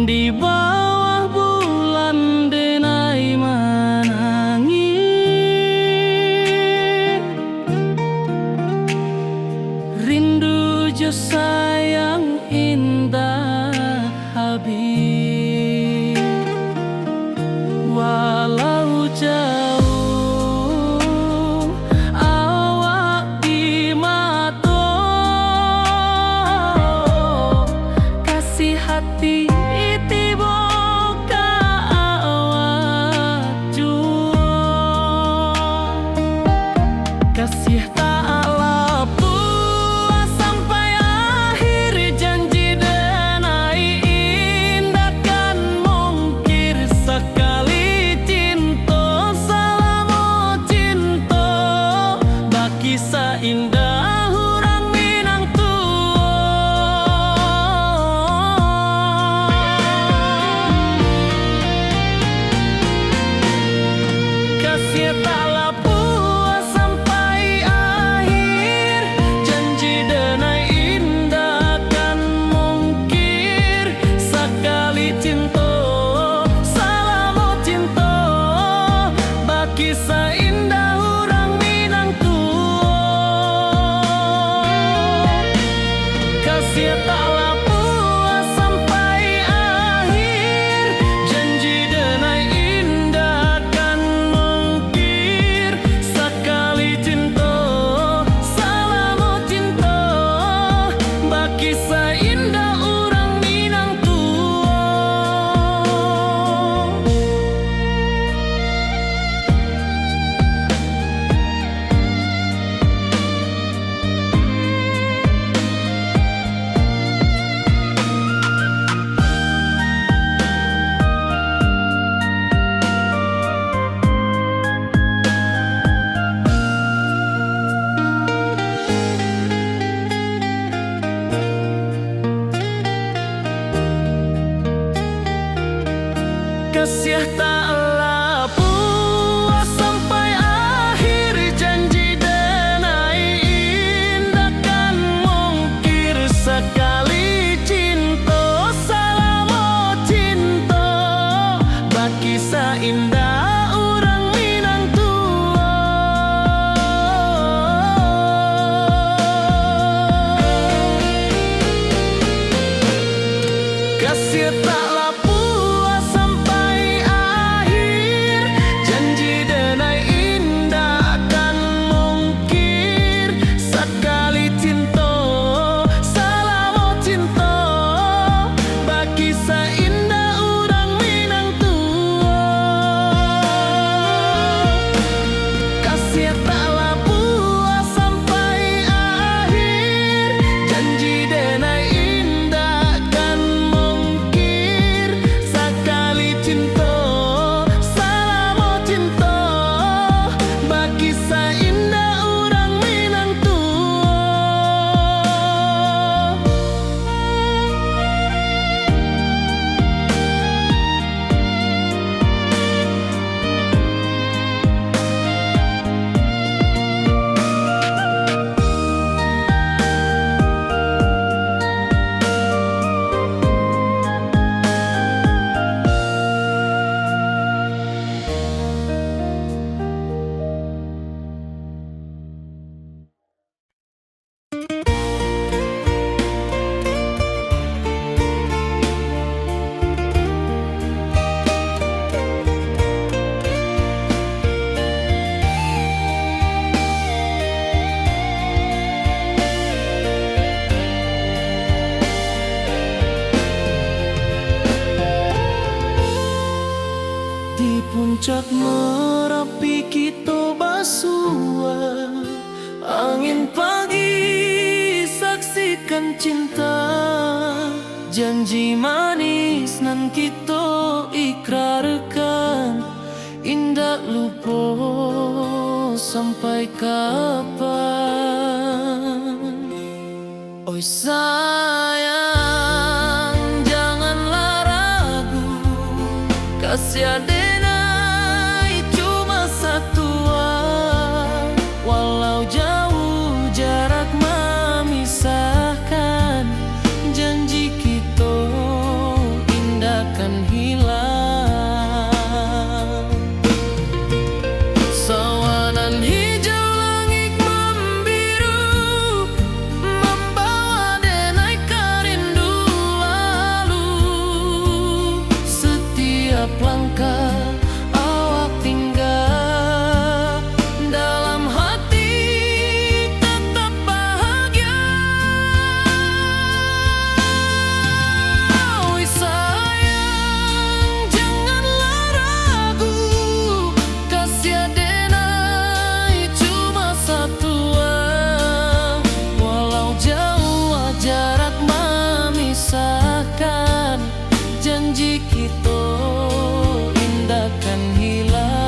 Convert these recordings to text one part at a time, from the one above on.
Di bawah bulan denai menangis, rindu jo sayang indah habis. Walau jauh awak di mata, kasih hati kasih tak puas sampai akhir, janji denai indah kan mungkir sekali cinta, selama cinta baki seindah orang Minang tua. Kasih taklah puas sampai akhir, janji denai indah kan mungkir sekali cinta, selama cinta baki seindah orang Minang tua. Kasih taklah puas sampai akhir, janji denai indah kan mungkir sekali cinta, selama cinta baki seindah orang Minang tua. Kasih taklah puas sampai akhir, janji denai indah kan mungkir sekali cinta, selama cinta baki seindah orang Minang tua. Kasih taklah puas sampai akhir, janji denai indah kan mungkir sekali cinta, selama cinta baki seindah orang Minang tua. Kasih taklah puas sampai akhir, janji denai indah kan mungkir sekali cinta, selama cinta baki seindah orang Minang tua. Di puncak Merapi kita basua, angin pagi saksikan cinta, janji manis nan kita sampai kapan? Oi sayang, janganlah ragu, kasih adenai cuma satu. Walau jauh jarak memisahkan, janji kita indah kan hilang. Sawanan hijau langit membiru, membawa denai kerindu lalu. Setiap langkah awak tinggal, dalam hati tetap bahagia. Oi sayang, janganlah ragu, kasih adenai cuma satu. Walau jauh jarak memisahkan, janji kita indah kan hilang.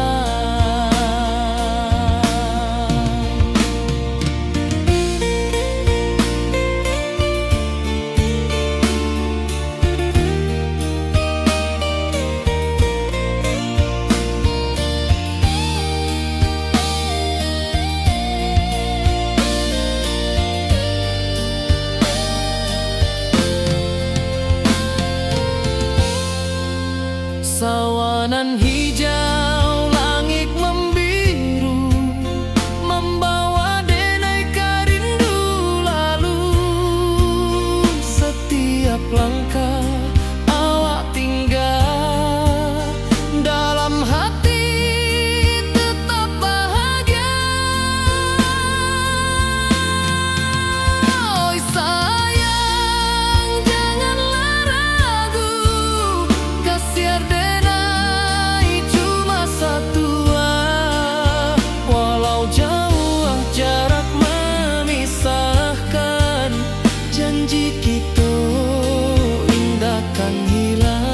Sawanan hijau langit membiru, membawa denai kerindu lalu. Setiap langkah awak tinggal, dalam hati tetap bahagia. Oi sayang, janganlah ragu, kasih adenai cuma satu. Walau jauh jarak memisahkan, janji kita indah kan hilang.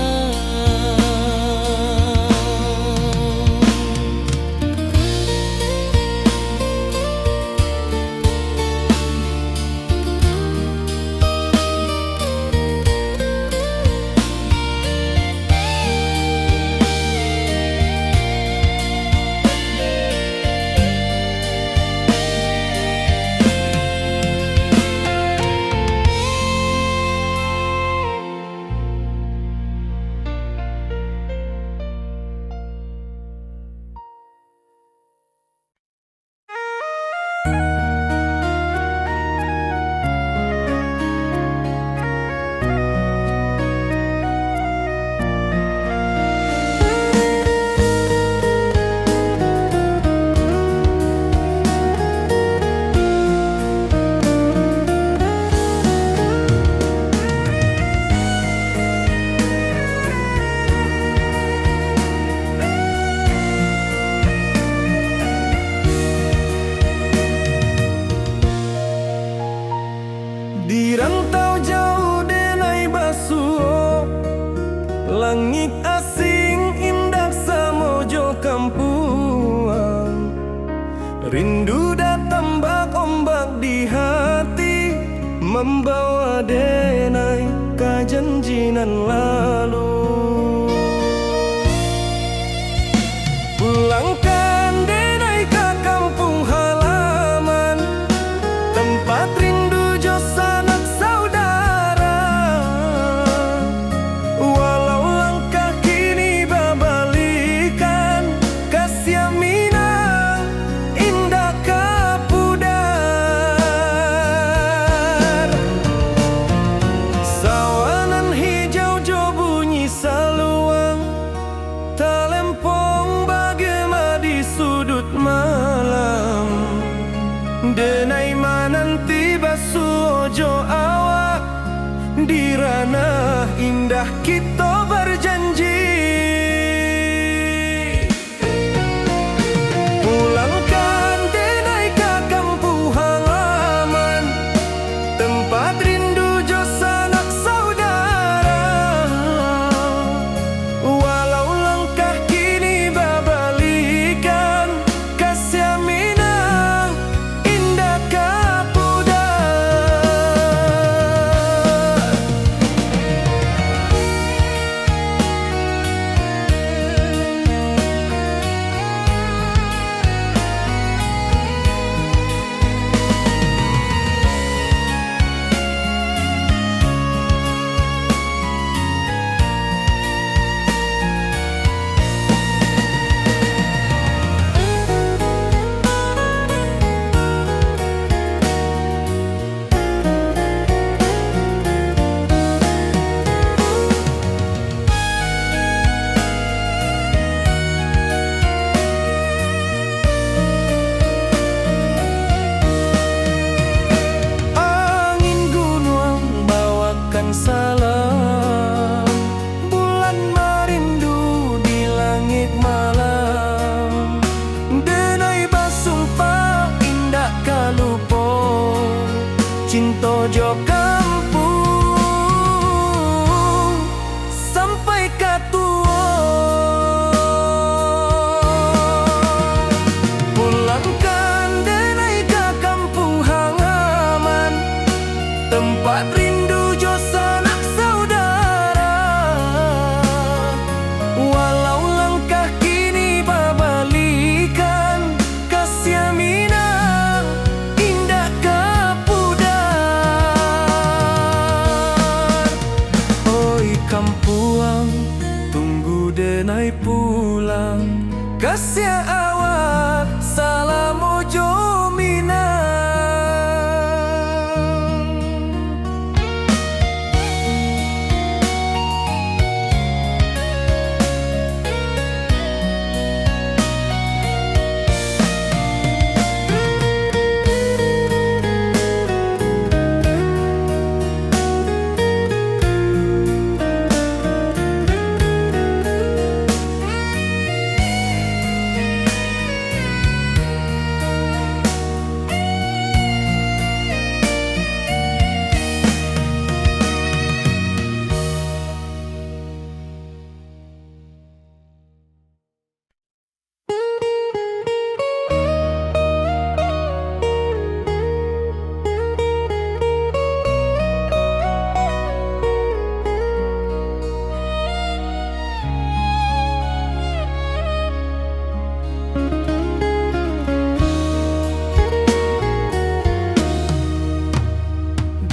Di rantau jauh denai basuh, langit asing indah samojo kampuang. Rindu datang bak ombak di hati, membawa denai kajanjinan lalu. Pulangkan denai ke kampung halaman, tempat rindu jo sanak saudara. Walau langkah kini katuo. Pulangkan denai ke kampung halaman, tempat rindu jo sanak saudara. Walau langkah kini babalikan, kasih minang indah kepudar. Oi kampuang, tunggu denai pulang, kasih awak salam ojo minang.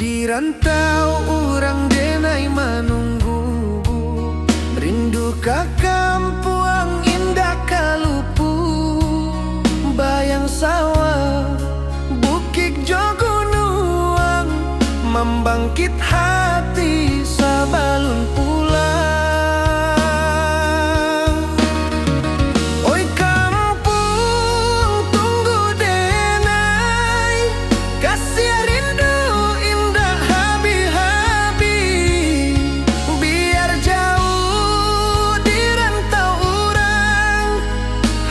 Di rantau orang denai menunggu, rindu ke kampuang indah kalupu. Bayang sawah, bukit jo gunung, membangkit hati sabalun pulang. Oi kampung, tunggu denai, kasih rindu indah habi-habi. Biar jauh di rantau orang,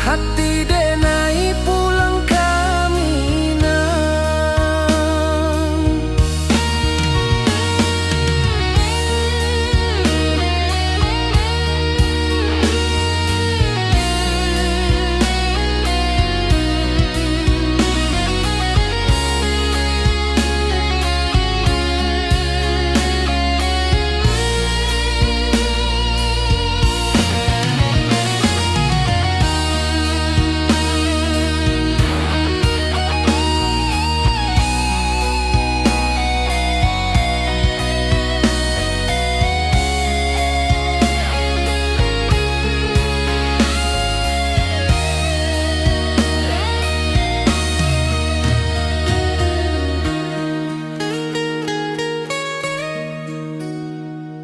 hati denai pulang ke Minang.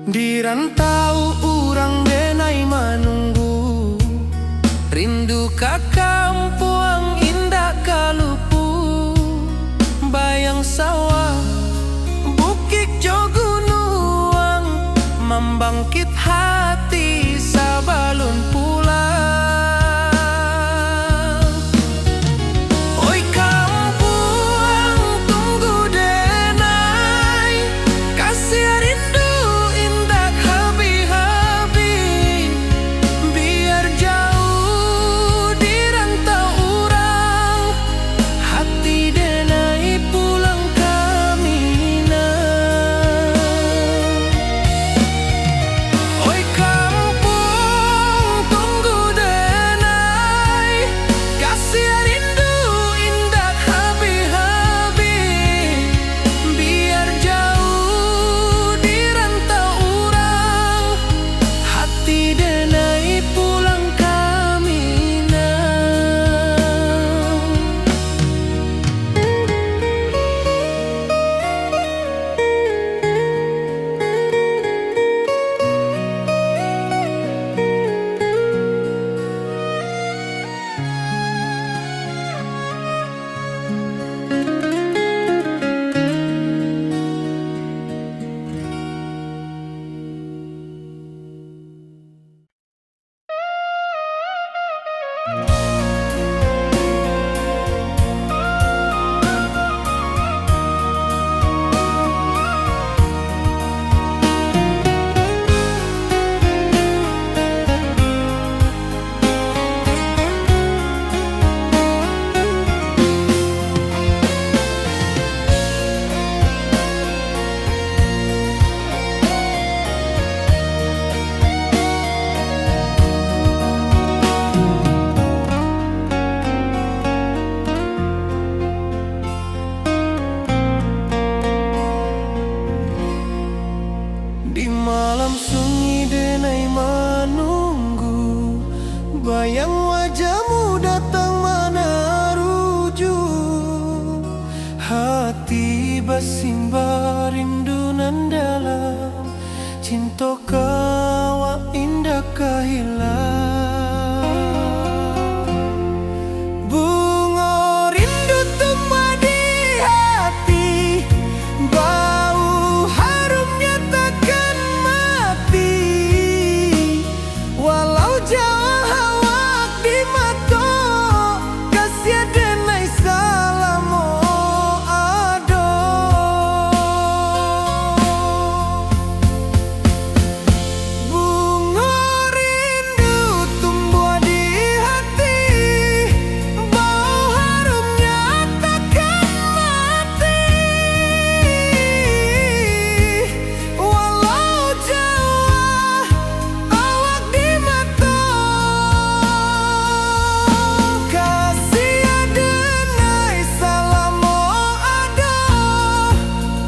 Di rantau orang denai menunggu, rindu ke kampuang indah kalupu. Bayang sawah, bukit jo gunung, membangkit hati sabalun pulang. Oi kampuang, tunggu denai, kasih rindu indah habi-habi. Biar jauh di rantau orang, hati denai pulang ke Minang. Oi basimba rindu nan dalam, cinta kawa indah kahilang. Bunga rindu tumbuh di hati, bau harumnya takkan mati. Walau jauh awak di mata, kasih denai salamo ado. Bunga rindu tumbuh di hati, bau harumnya takkan mati. Walau jauh awak di mata, kasih denai salamo ado,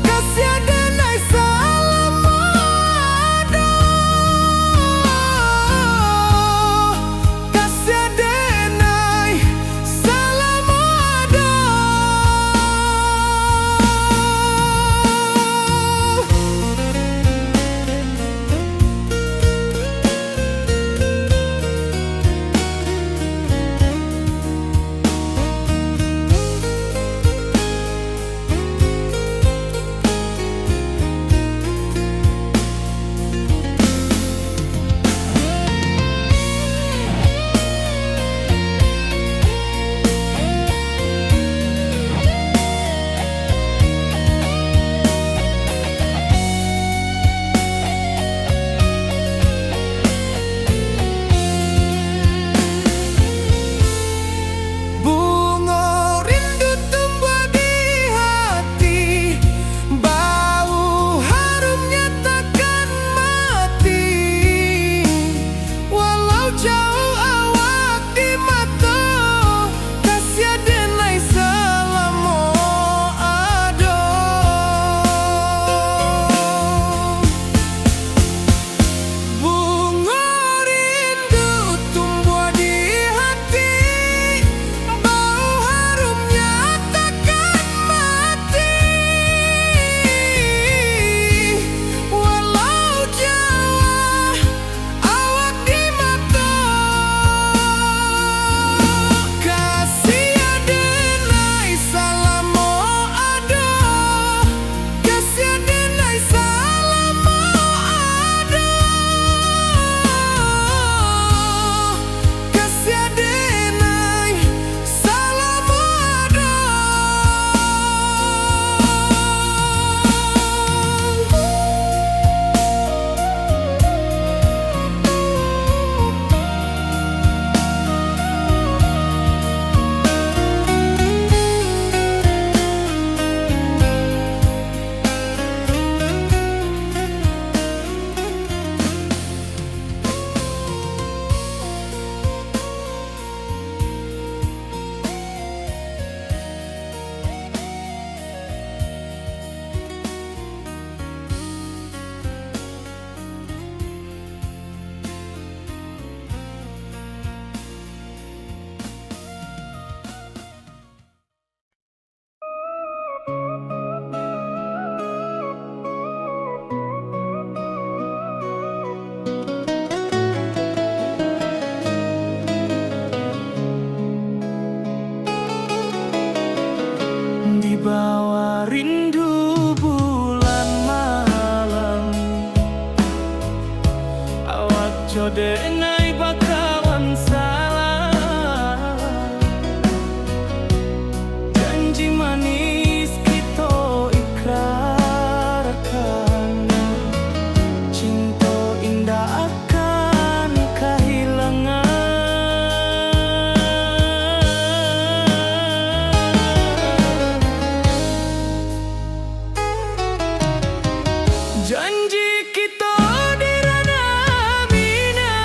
kasih denai salamo ado, kasih denai salamo ado. Bunga rindu tumbuh di hati, bau harumnya takkan mati. Walau jauh awak di mata, kasih denai salamo ado. Bunga rindu tumbuh di hati, bau harumnya takkan mati. Walau jauh awak di mata, kasih denai salamo ado, kasih denai salamo ado, kasih denai salamo ado. Di bawah rindu bulan malam, awak jodenai bakawan salah. Janji manis kita ikrarkan, cinta indah akan kehilangan. Janji kita di ranah bina,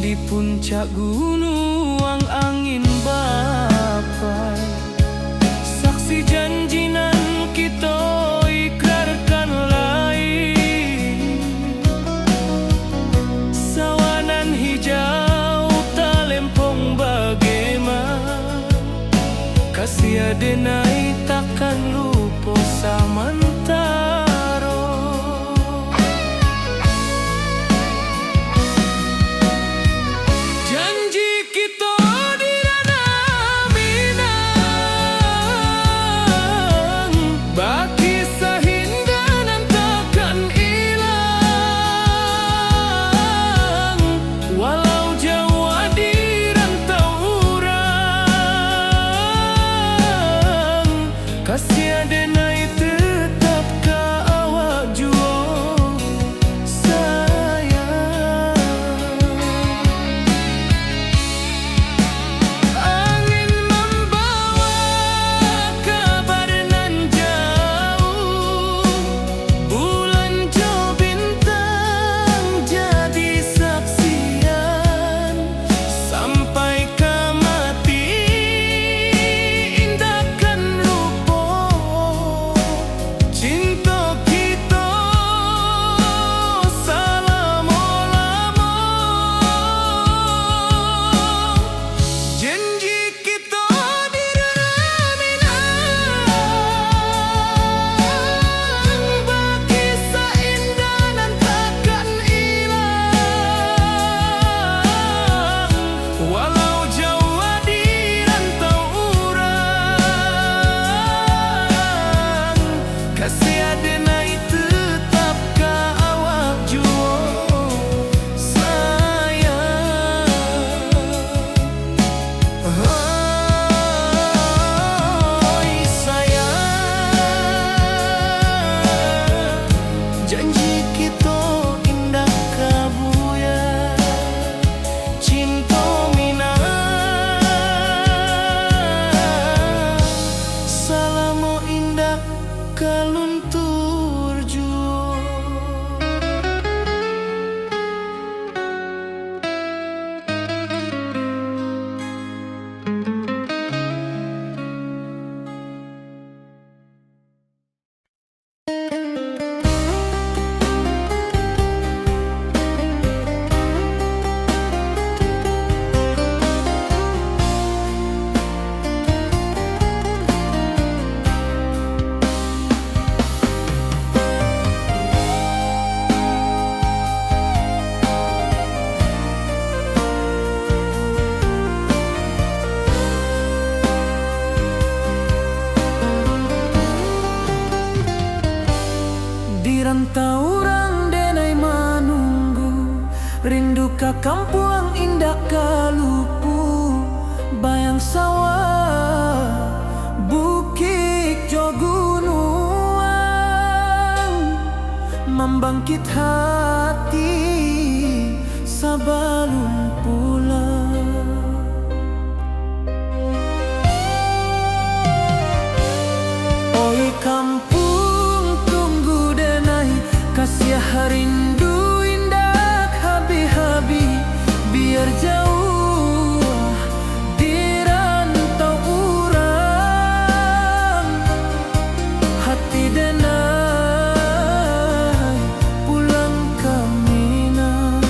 di puncak gunung angin bapai, saksi janji nan kita ikrarkan lain. Sawanan hijau talempong bagaimana, kasih adenai takkan lupa samantaro. Janji kita di ranah Minang, baki sahindanan takkan hilang. Walau jauh di rantau urang, kasih adenai tetap ka awak jua sayang. Angin membawa kabar nan jauh, bulan jo bintang jadi saksian. Sampai ke mati indahkan lupa cinta kita selama-lama. Janji kita di ranah Minang, baki seindah nan takkan hilang. Walau jauh di rantau urang, kasih adenai tetap ka awak jua sayang. Oi sayang, janji kita indah kabuya, cinta Minang selama indah kaluntur jua. Di rantau urang denai manunggu, rindu ka kampung indah kalupu. Bayang sawah, bukit jo gunung, membangkit hati sabalun pulang. Oi kampung tunggu denai, kasih rindu indah habi-habi. Biar jauh di rantau urang, hati denai pulang ke Minang.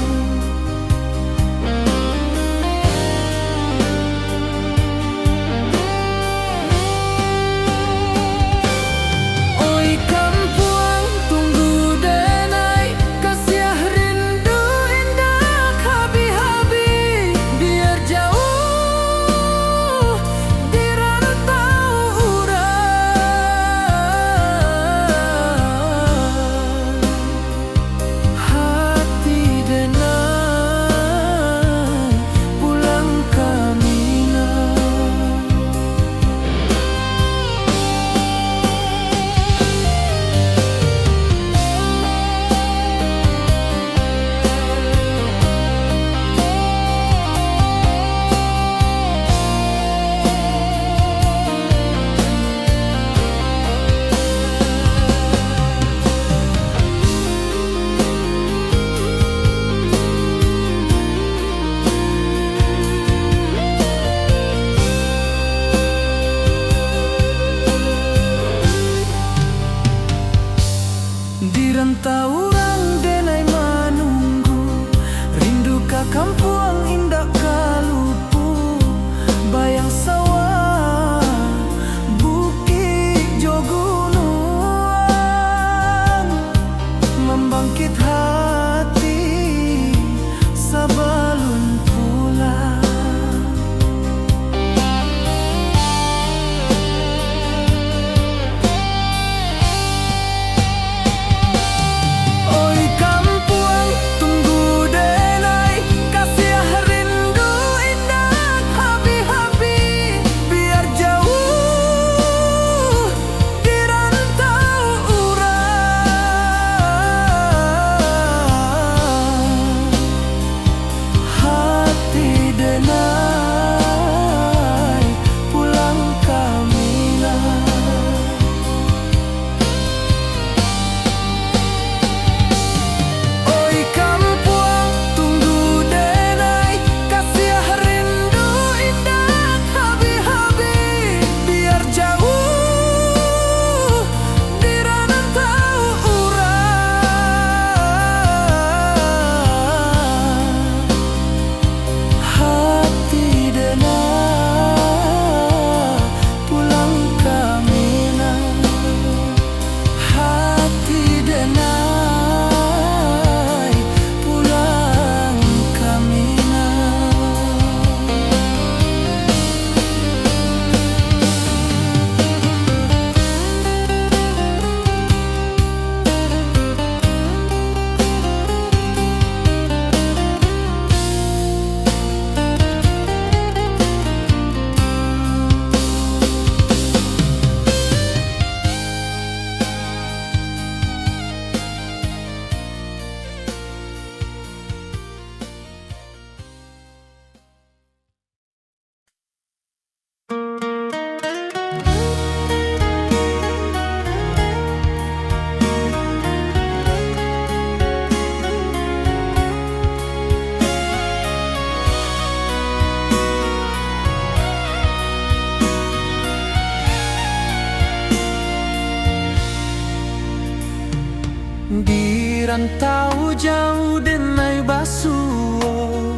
rantau jauh denai basuo,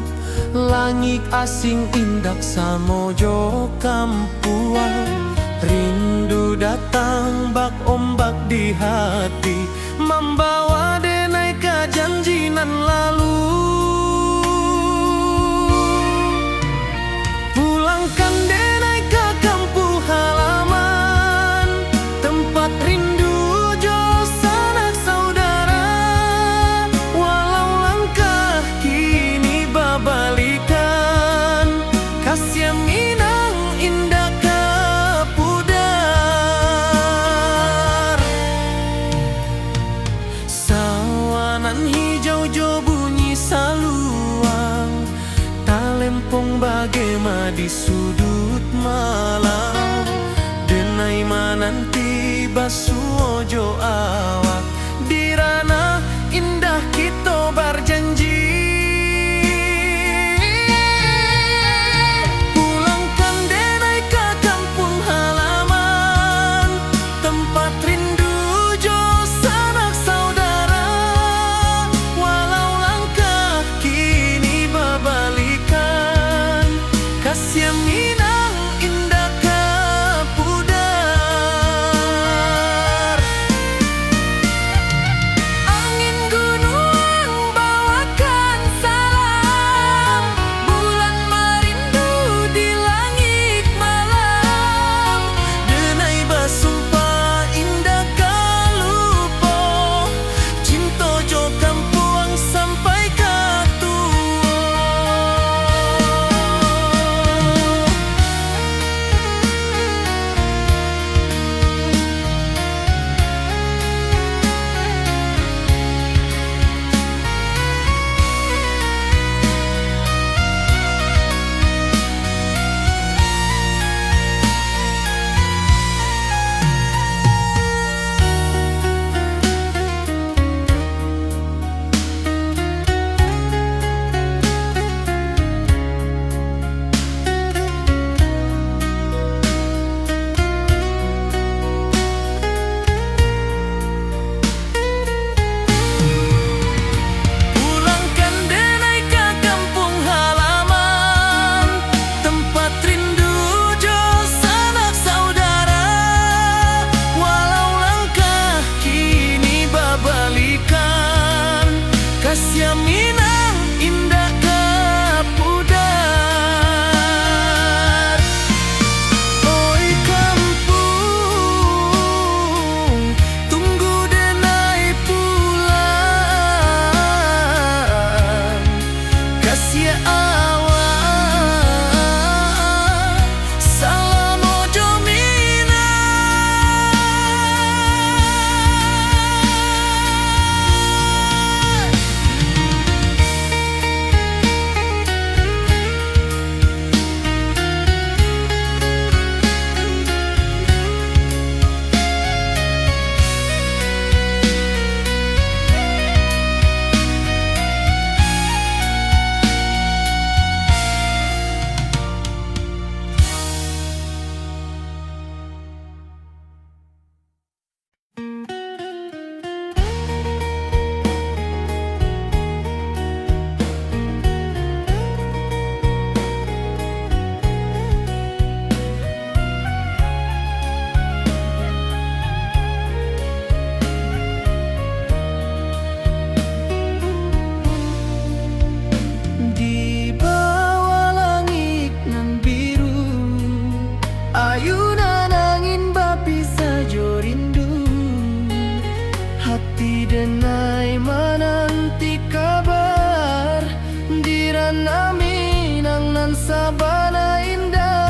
langit asing indak samojo kampuang. Rindu datang bak ombak di hati, membawa denai ke janjinan lalu. Pulangkan denai ke kampung halaman, tempat rindu jo sanak saudara. Walau langkah kini babalikan, kasih Minang indah ke pudar. Sawanan hijau jo bunyi saluang, talempong bagema di sudut malam. Denai mananti basuo jo awak, di ranah indah kita berjanji. Pulangkan denai ke kampung halaman, tempat rindu jo sanak saudara. Walau langkah kini babalikan, kasih Minang indah ke pudar. Angin gunung bawakan salam, bulan merindu di langit malam. Denai basumpah indah kalupo, cinta jo kampuang sampai ke tua. Pulangkan denai ke kampung halaman, tempat rindu jo sanak saudara. Walau langkah kini babalikan, kasih Minang indah ke pudar. Oi kampung, tunggu denai pulang, kasih awak salam ojo Minang. Di bawah langit nan biru, ayunan angin bapi sajo rindu. Hati denai menanti kabar, di ranah Minang nan sabana indah.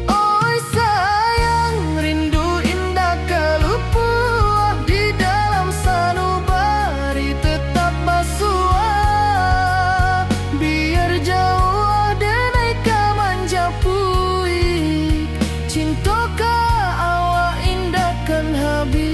Oi sayang, rindu indah kalupuah, di dalam sanubari tetap basuah. Biar jauh denai ka manja puik, cinta ka awak indahkan habis.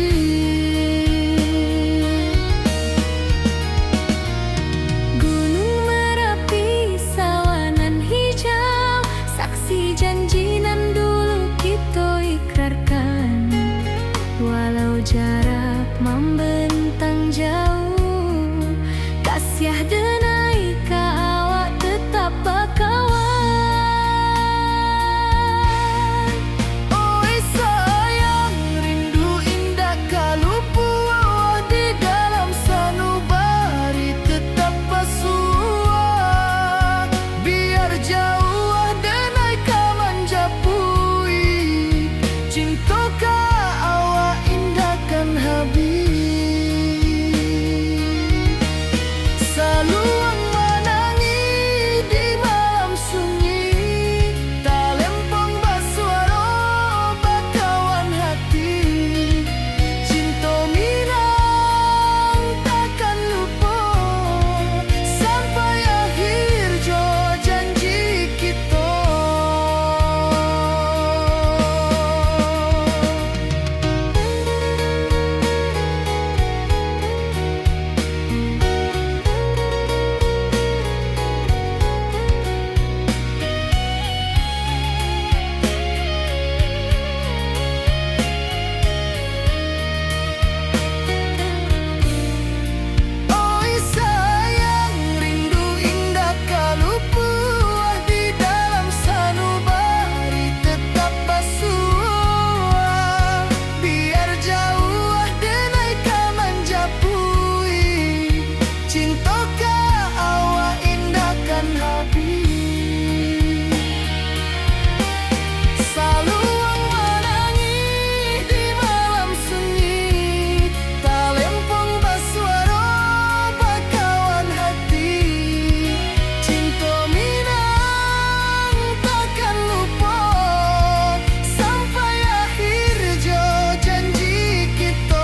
jauh, kasiah denai ka awak tetap bakawan. Oi sayang, rindu indah kalupu di dalam sanubari tetap pasua. Biar jauh denai ka manjapui, cinta ka awak indahkan habis. Saluang menangi di malam sunyi, tak lempong basuara bakawan hati. Cinta minang takkan lupa sampai akhir jo janji kita. Oi sayang, rindu indah kalupu di dalam sanubari tetap basua. Biar jauh denai ka manjapui, cinta ka awak indahkan habis. Saluang menangi di malam sunyi, tak lempong basuara bakawan hati. Cinta minang takkan lupa sampai akhir jo janji kita.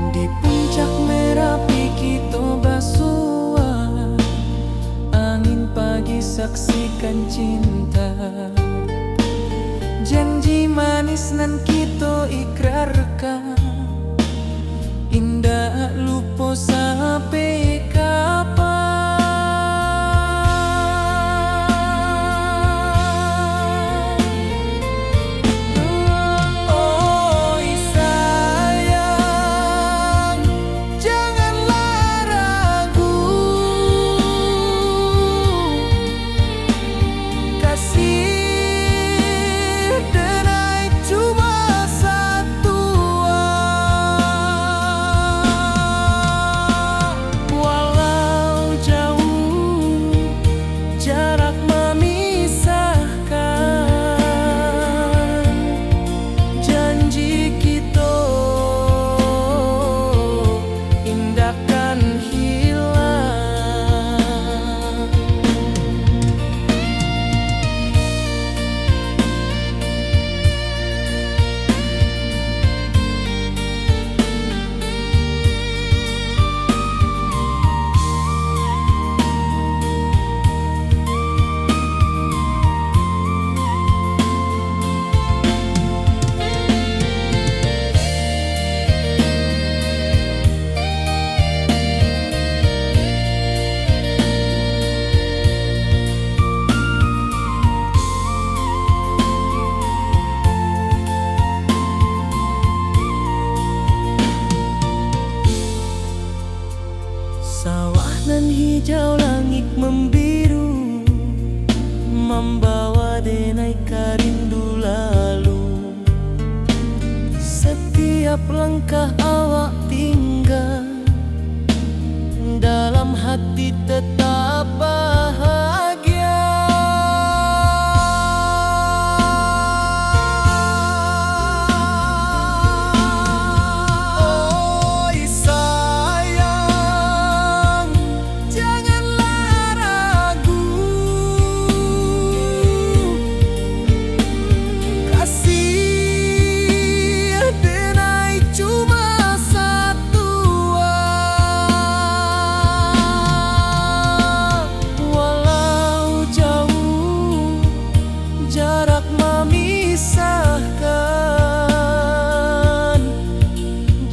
Di puncak Merapi kita basua, angin pagi saksikan cinta. Janji manis nan kita ikrarkan, indah lupa sampai kapan. Oi sayang, janganlah ragu, kasih denai cuma satu. membawa denai rindu lalu. Setiap langkah awak tinggal, dalam hati tetap bahagia. Oi sayang, janganlah ragu, kasih denai cuma satu. Walau jauh jarak memisahkan,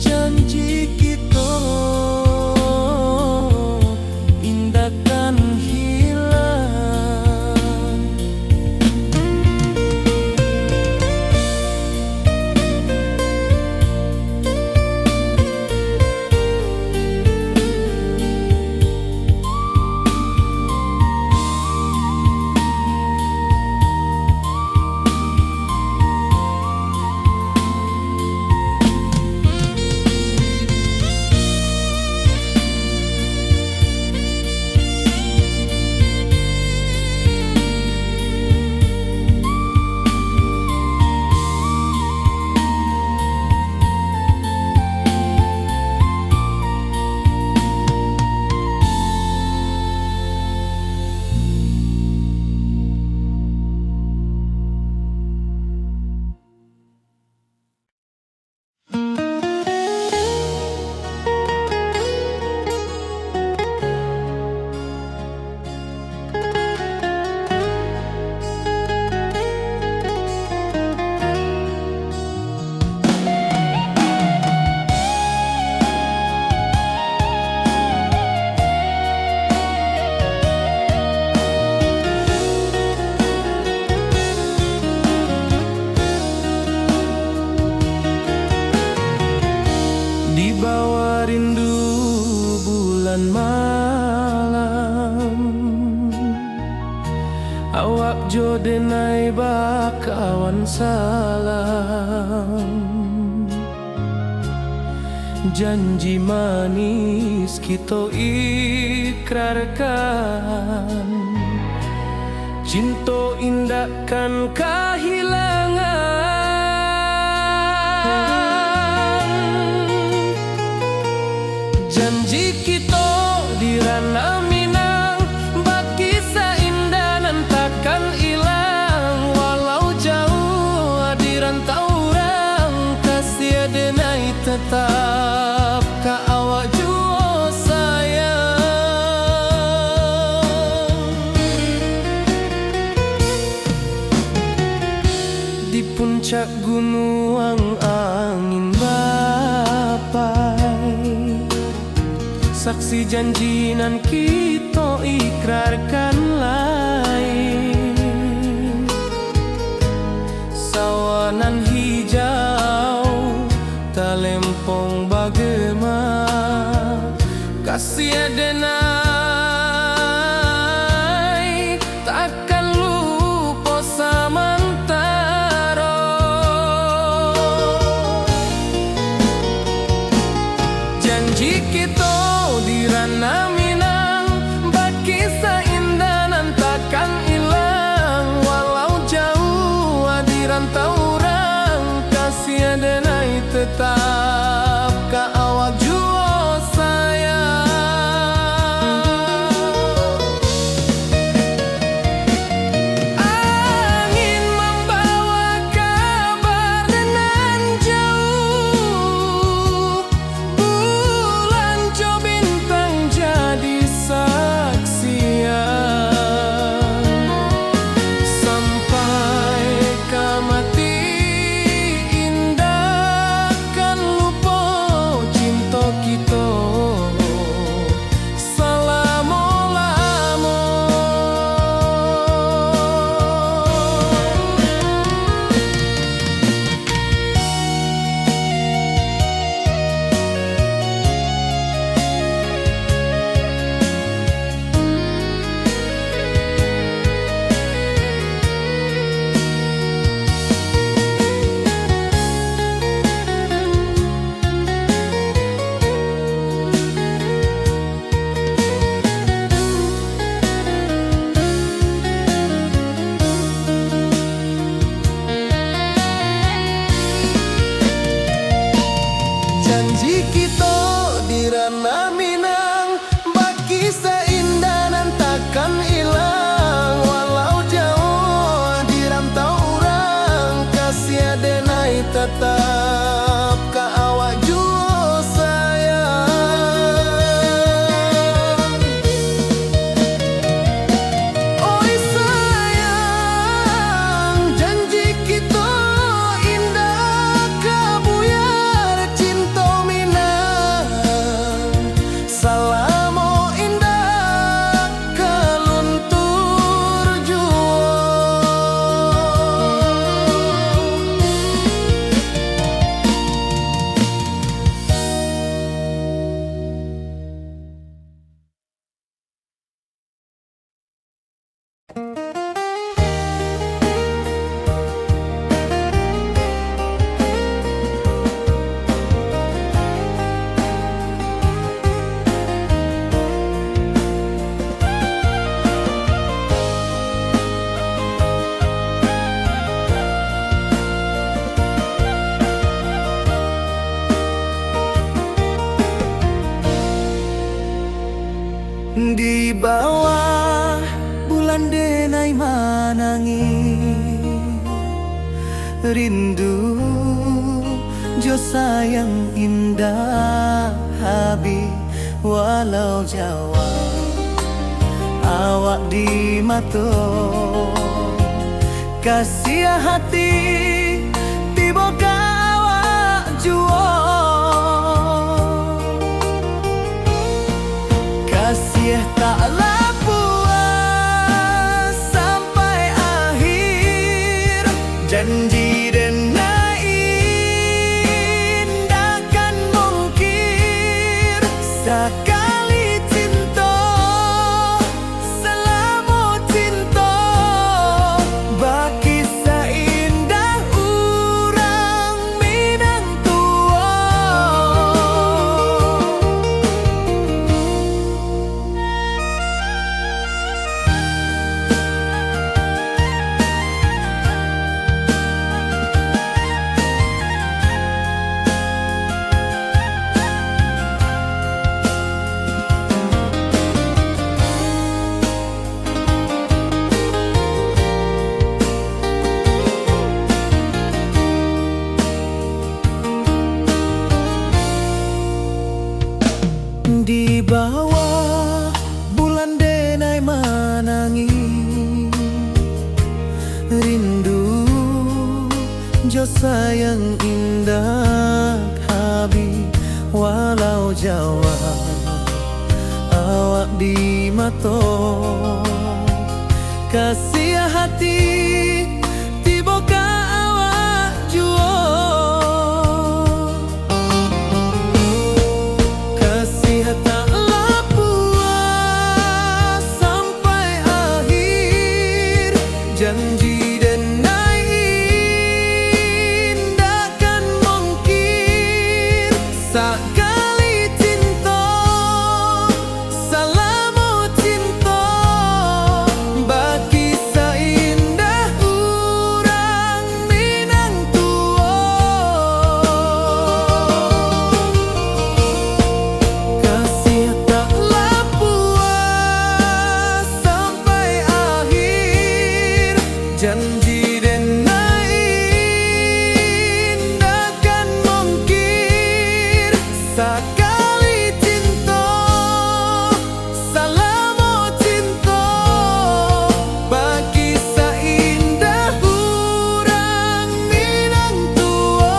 janji kita indahkan hilang. Di bawah rindu bulan malam, awak jo denai bakawan salam. Janji manis kita ikrarkan, cinta indahkan kehilangan. Janji kita di ranah Minang, bakisah indah nan takkan hilang. Walau jauh di rantau orang, kasih denai tetap ka awak jua sayang. Di puncak gunung angin bapai, saksi janji nan kita ikrarkan lain. Sawanan hijau talempong bagema, kasih denai takkan lupa samantara. Janji kita di ranah Minang, bakisah indah menangis. Rindu jo sayang indah habis walau Jawa awak di mato kasih hati tiba ka awak juo kasih taklah puas sampai akhir janji dan takkan mungkir sekali cinta selama cinta baki seindah urang Minang tua. Di bawah bulan denai menangis rindu jo sayang indah habis walau Jawa awak di mato kasih hati tiba ka awak juo taklah puas sampai akhir janji dan takkan mungkir sekali cinta selama cinta baki seindah urang Minang tua kasih taklah puas sampai akhir janji dan takkan mungkir sekali cinta selama cinta baki seindah urang Minang tua.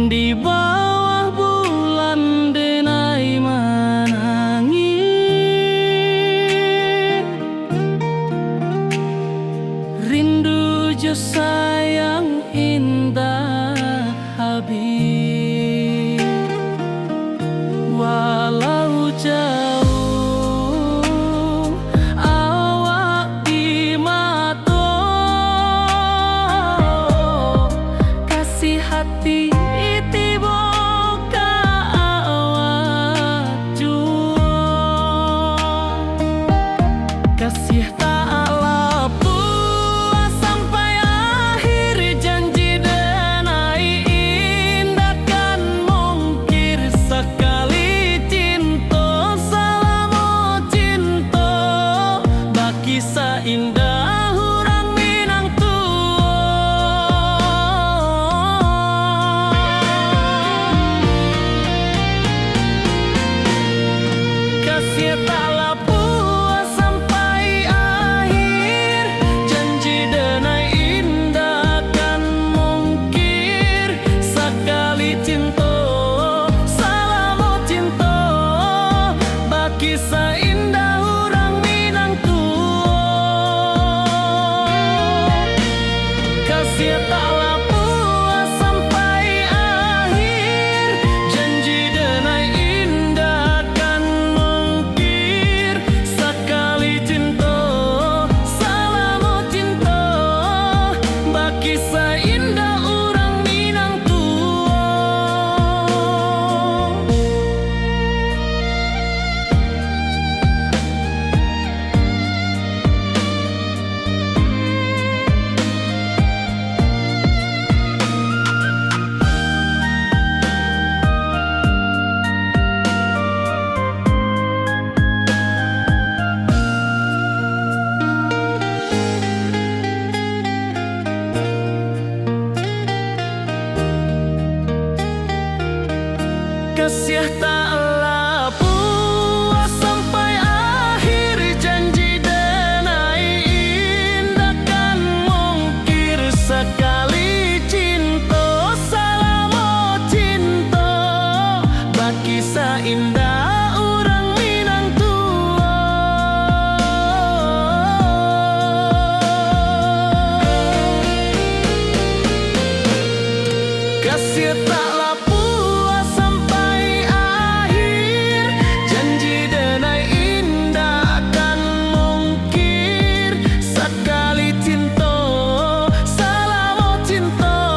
Di bawah bulan denai menangis rindu jo sayang indah habis walau jauh awak di mato kasih hati tiba Kasih taklah puas sampai akhir, janji denai indah kan mungkir. Sekali cinta salamo cinta, baki indah orang Minang tua. Kasih taklah puas sampai akhir, janji denai indah kan mungkir. Sekali cinta salamo cinta,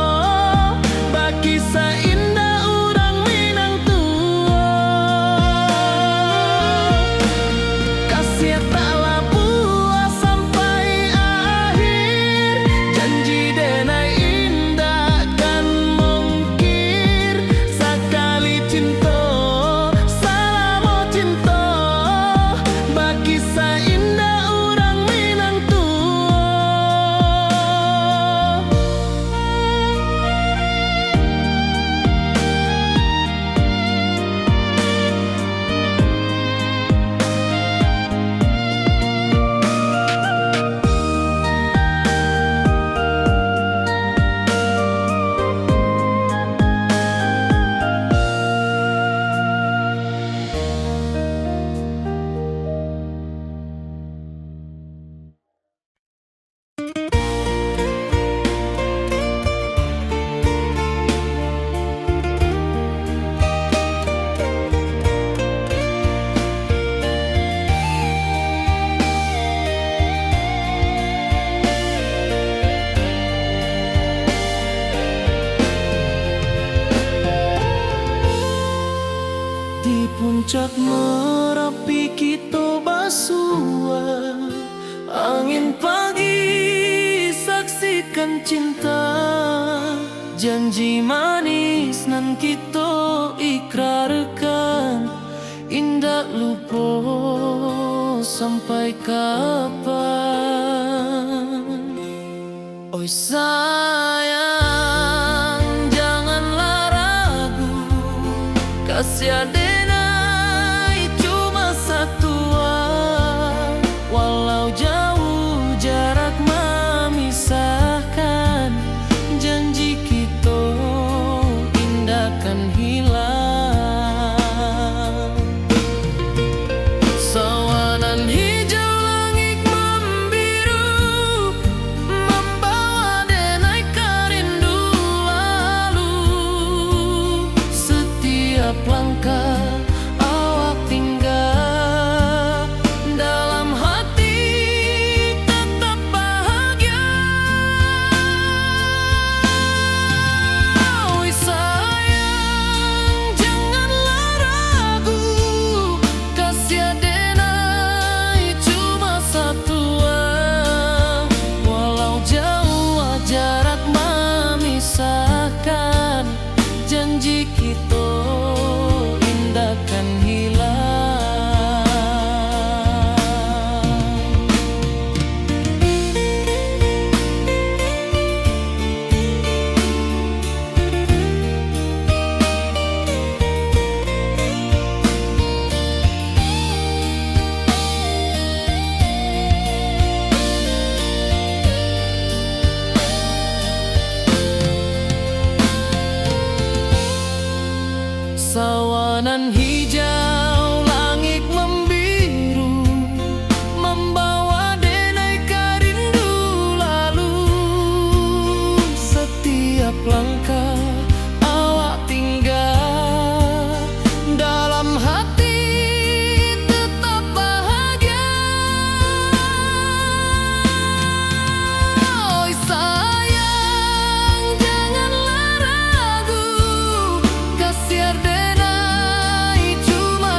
baki indah orang Minang tua. Kasih taklah puas sampai akhir, janji denai indah kan mungkir. Sekali cinta salamo cinta, baki indah orang Minang tua. Di puncak Merapi kita basua, angin pagi saksikan cinta. Janji manis nan kita ikrarkan, indah lupa sampai kapan. Oi sayang, janganlah ragu, kasih denai cuma satu. Walau jauh jarak memisahkan, janji kita indah kan hilang. Sawanan hijau langit membiru, membawa denai kerindu lalu. Setiap langkah awak tinggal, dalam hati tetap bahagia. Oi sayang, janganlah ragu, kasih denai cuma satu. Walau jauh jarak memisahkan, janji kita indah kan hilang. Sawanan hijau langit membiru, membawa denai kerindu lalu. Setiap langkah awak tinggal, dalam hati tetap bahagia. Oi sayang, janganlah ragu, kasih denai cuma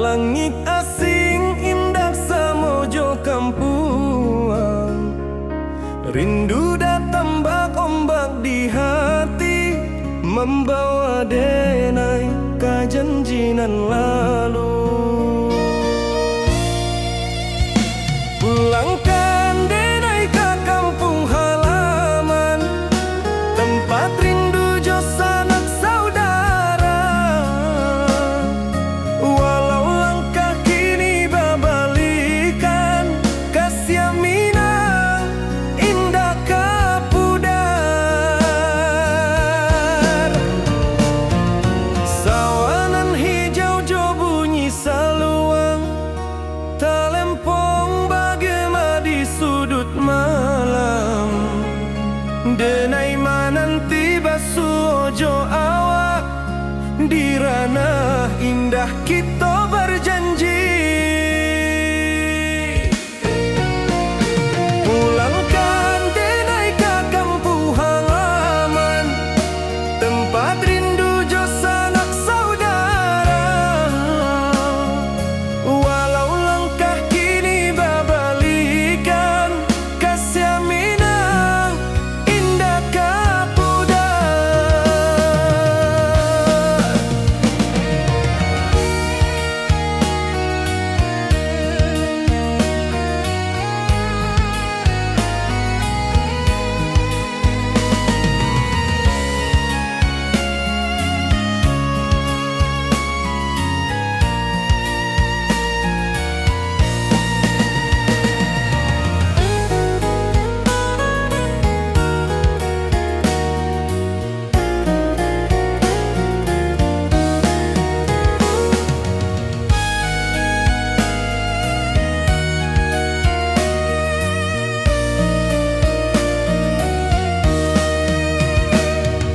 Langit asing indah samojo kampuang, rindu datang ombak di hati, membawa denai kajanjinan lalu. Pulangkan denai ke kampung halaman, tempat rindu jo sanak saudara. Walau langkah kini babalikan, kasih Minang indah kapudar. Sawanan hijau jo bunyi saluang, talempong bagema di sudut malam. Denai mananti basuojo awak, di ranah indah kita berjanji. Pulangkan denai ke kampung halaman, tempat rindu jo sanak saudara. Walau langkah kini babalikan, kasih Minang indah kapudar.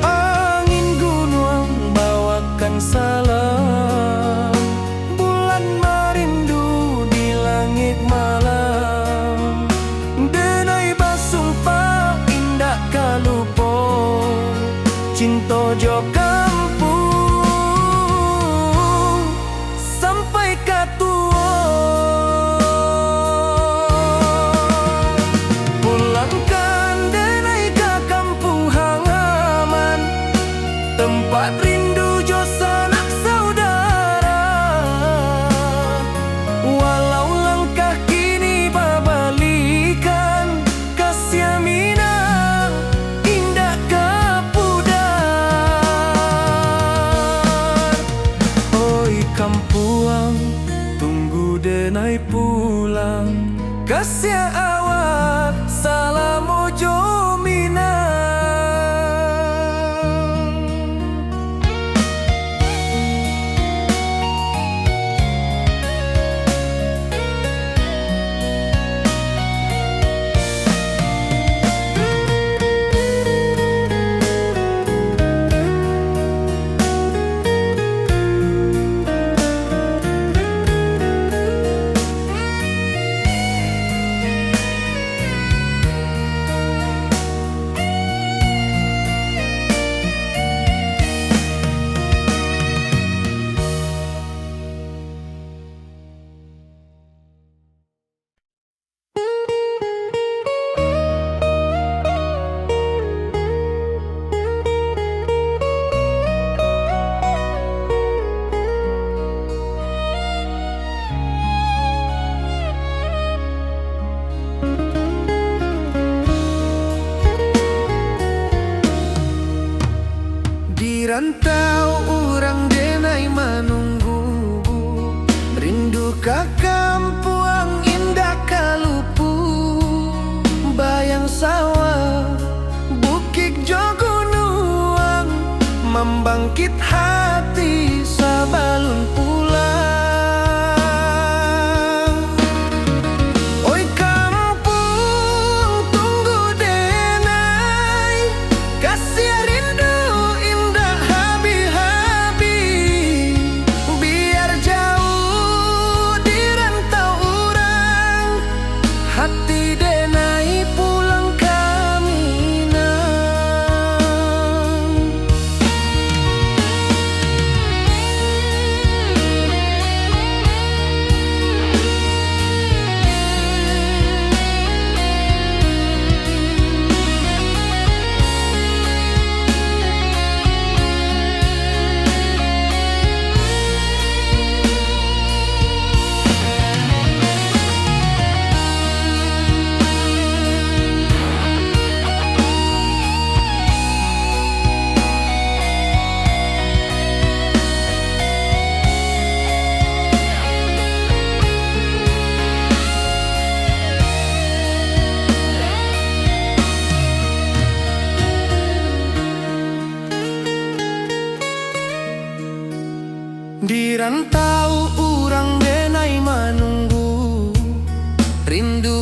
Angin gunung bawakan salam, bulan merindu di langit malam. Denai basumpah indah kalupo, cinta jo kampung sampai katua. Pulangkan denai ke kampung halaman, tempat rindu jo sanak saudara. Walau langkah kini babalikan, kasih Minang indah kapudar. Oi kampuang, tunggu denai pulang, kasih awak salam ojo Minang. Di rantau urang denai menunggu, rindu ka kampuang indah kalupu. Bayang sawah, bukit jo gunung, membangkit hati sabalun pulang. Oi kampung, tunggu denai, kasih rindu indah habi-habi. Biar jauh di rantau urang, hati denai pulang ke Minang.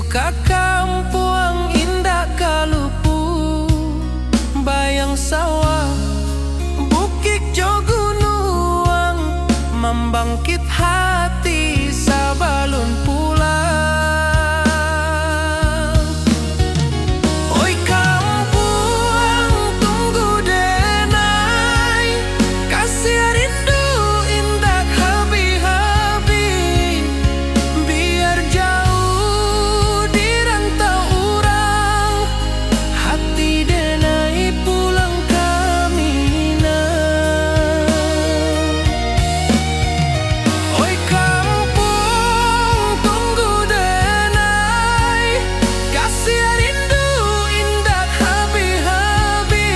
ka kampuang indah kalupu, bayang sawah bukit jo gunung, membangkit hati sabalun pulang. Oi kampuang tunggu denai, kasih rindu indah habi-habi, biar jauh di rantau urang, hati denai pulang kami nah. Oi kampung tunggu denai, kasih rindu indah habi-habi,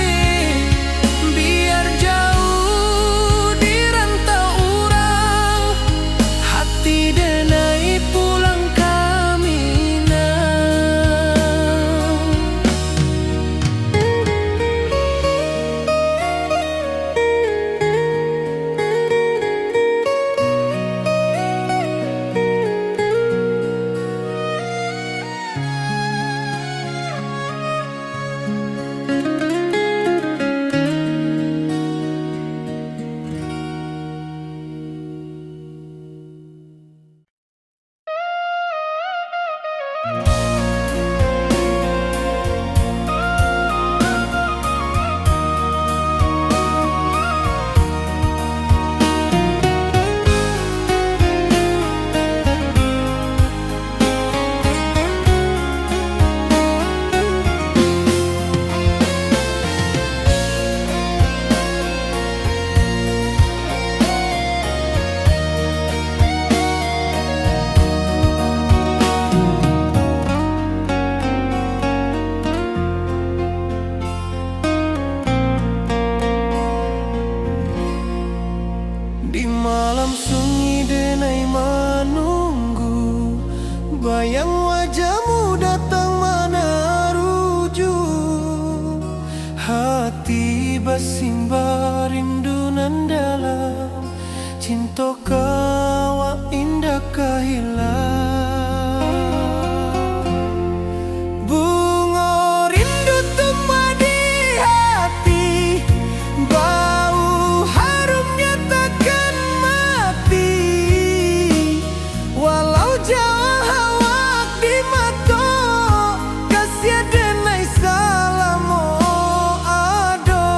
biar jauh di rantau urang, hati denai pulang kami nah. Di malam sunyi denai menunggu, bayang wajahmu datang menaruju, hati bersimba rindu nan dalam, cinta kawa indah kahilang. Bunga rindu tumbuh di hati, bau harumnya takkan mati, walau jauh hawak di mata, kasih denai salamo ado.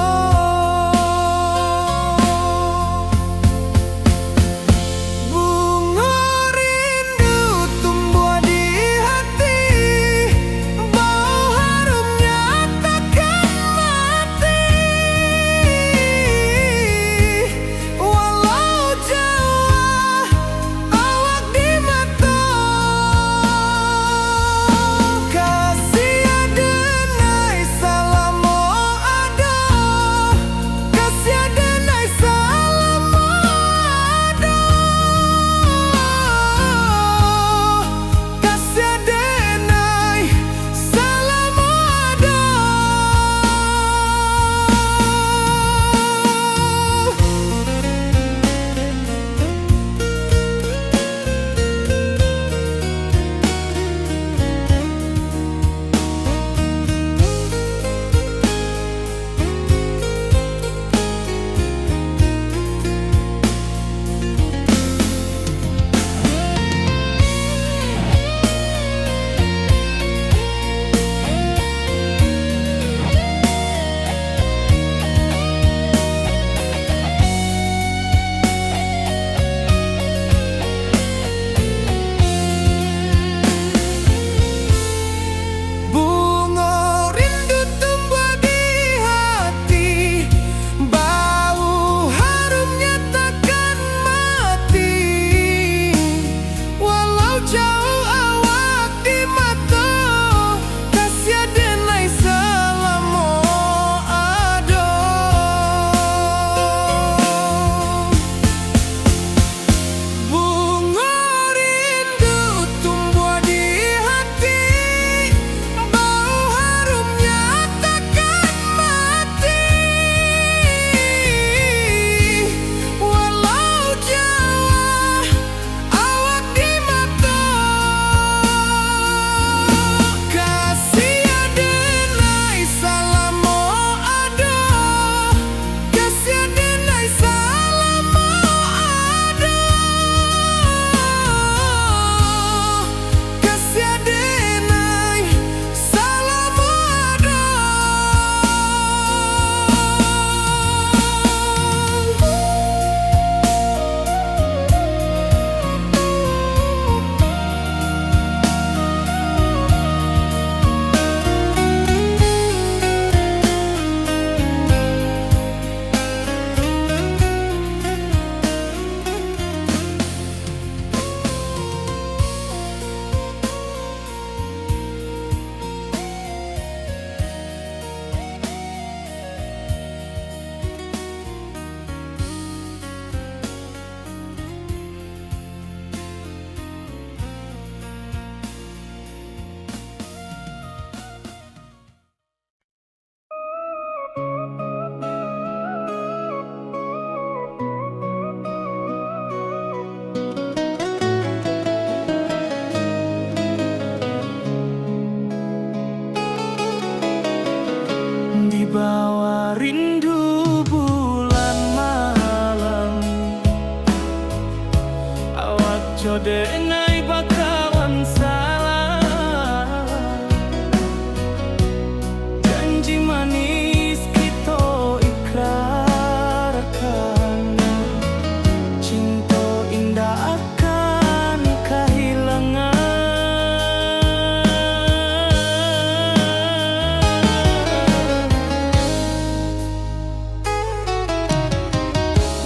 Codenai bakawan salah, janji manis kita ikrarkan, cinta indah akan kehilangan.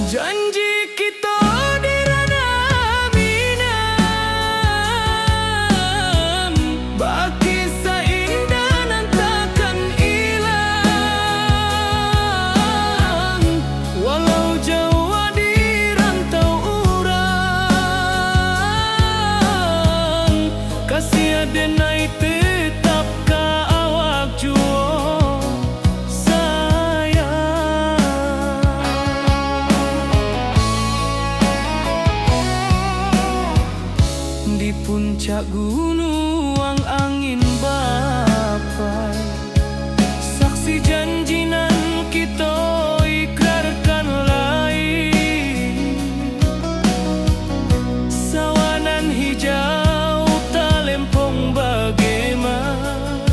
Janji kita di ranah Minang, baki seindah nan takkan hilang, walau jauh di rantau urang, kasih adenai tetap ka awak juo sayang. Di puncak gunung angin bapai, saksi janji nan kita ikrarkan lain. Sawanan hijau talempong bagaimana,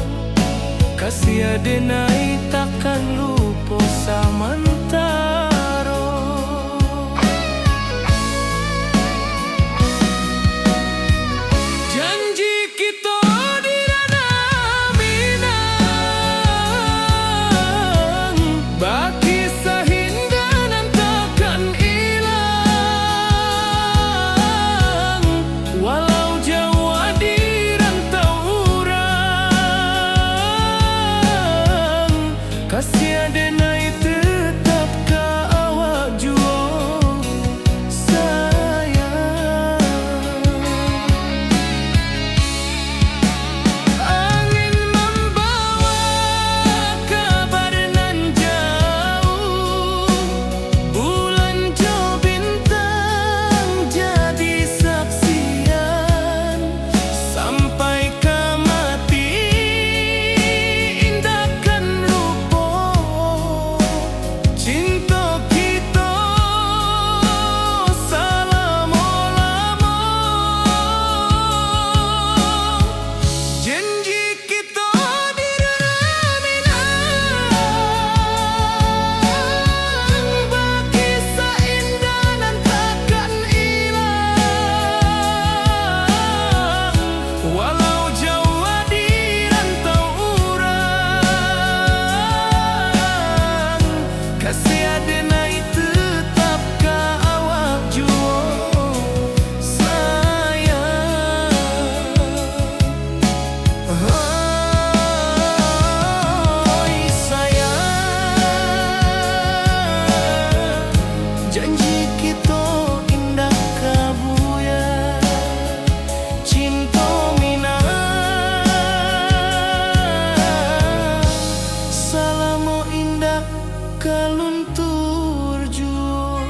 kasih adenai takkan lupa samantara. Janji kita di ranah Minang, baki sahinda nan takkan hilang, walau jauh di rantau urang, kasih adenai tetap ka awak juo sayang. Angin membawa kabar nan jauh, bulan jo bintang jadi saksian, sampai ke mati indahkan lupa cinta kita selama-lama. Janji kita di ranah Minang, baki seindah nan takkan hilang, walau jauh di rantau urang, kasih adenai tetap ka awak juo sayang. Oi sayang, janji kita indah kabuya, cinta Minang, salamo indah kaluntur juo.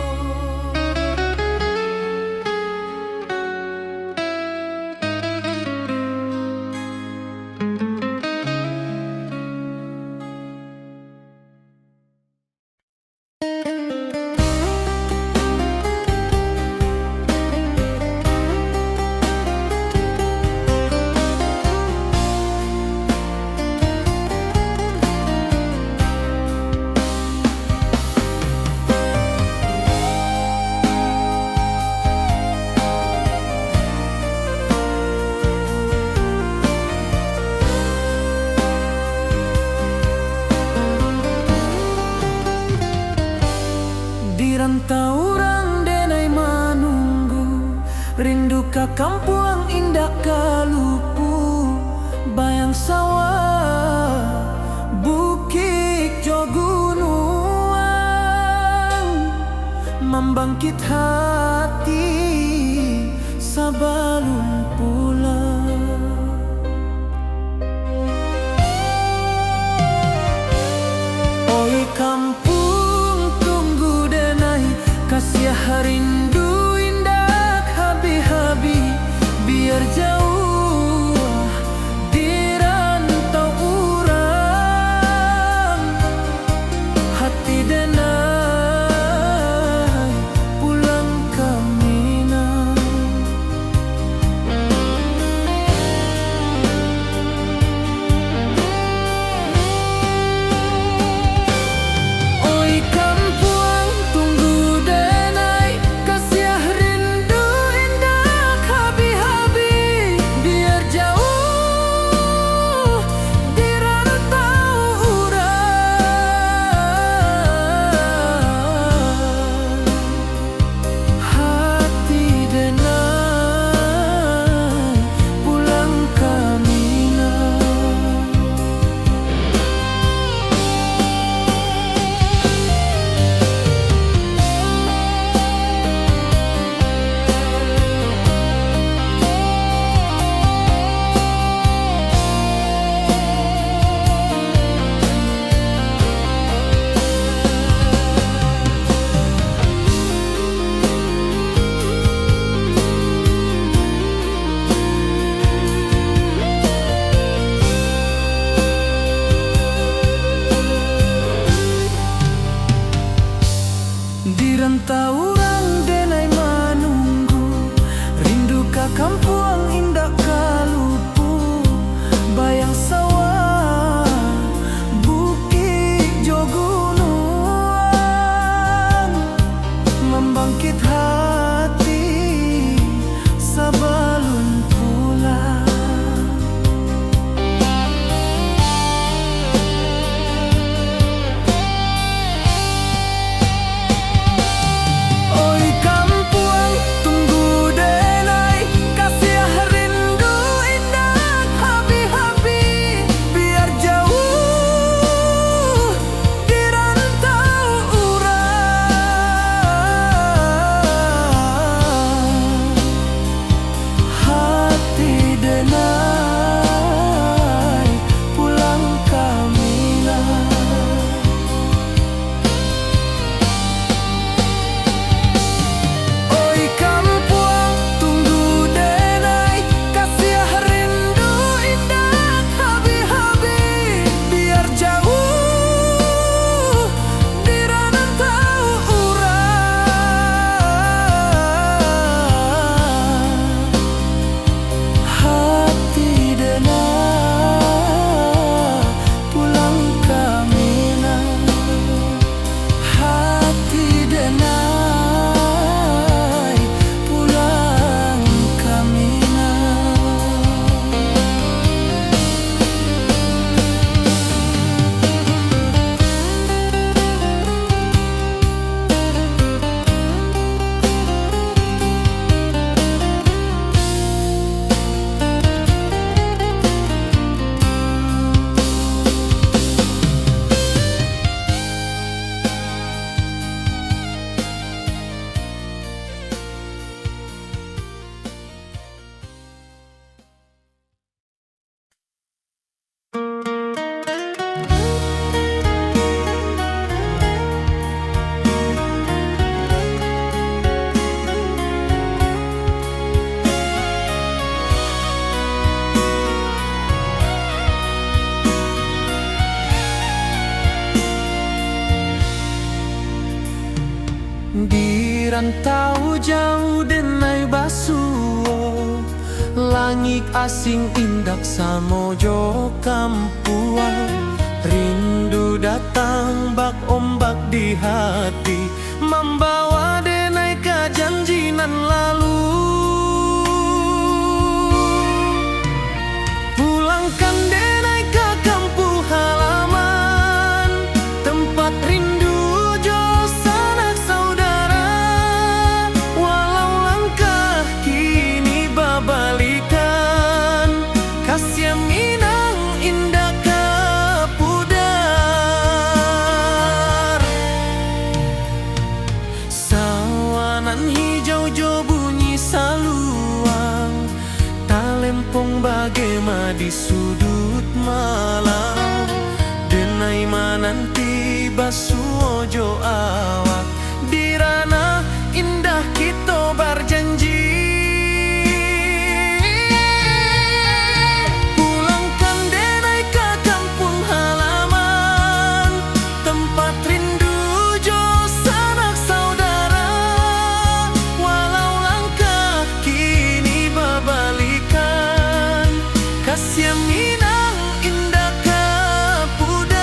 Di rantau urang denai manunggu, rindu ka kampung indah kalupu, bayang sawah bukit jo gunung, membangkit hati sabalun pulang. Oi kampung tunggu denai, kasih rindu indah habi-habi, biar jauh di rantau urang, hati denai pulang ke Minang. Kakampuang indah kalupu, bayang sawah, bukit jo gunung, membangkit hati sabalun pulang. Oi kampuang tunggu denai, kasih rindu indah habi-habi, biar jauh di rantau urang. Hati denai pulang kamilah. Oi kampuang tunggu denai, kasih rindu indah habi-habi, biar jauh di rantau urang. Hati denai pulang kamilah. Hati denai pulang kamilah. Di rantau jauh denai basuo, langit asing indak samojo kampuang. Rindu datang bak ombak di hati, membawa denai ke janji nan lalu. Pulangkan denai ke kampung halaman, tempat rindu jo sanak saudara. Walau langkah kini babalikan, kasih minang indah kapudar. Sawanan hijau jo bunyi saluang, talempong bagema di sudut malam. Denai mananti basuo jo awak, di ranah indah kita berjanji. Pulangkan denai ke kampung halaman, tempat rindu jo sanak saudara. Walau langkah kini babalikan, kasih minang indah kapudar.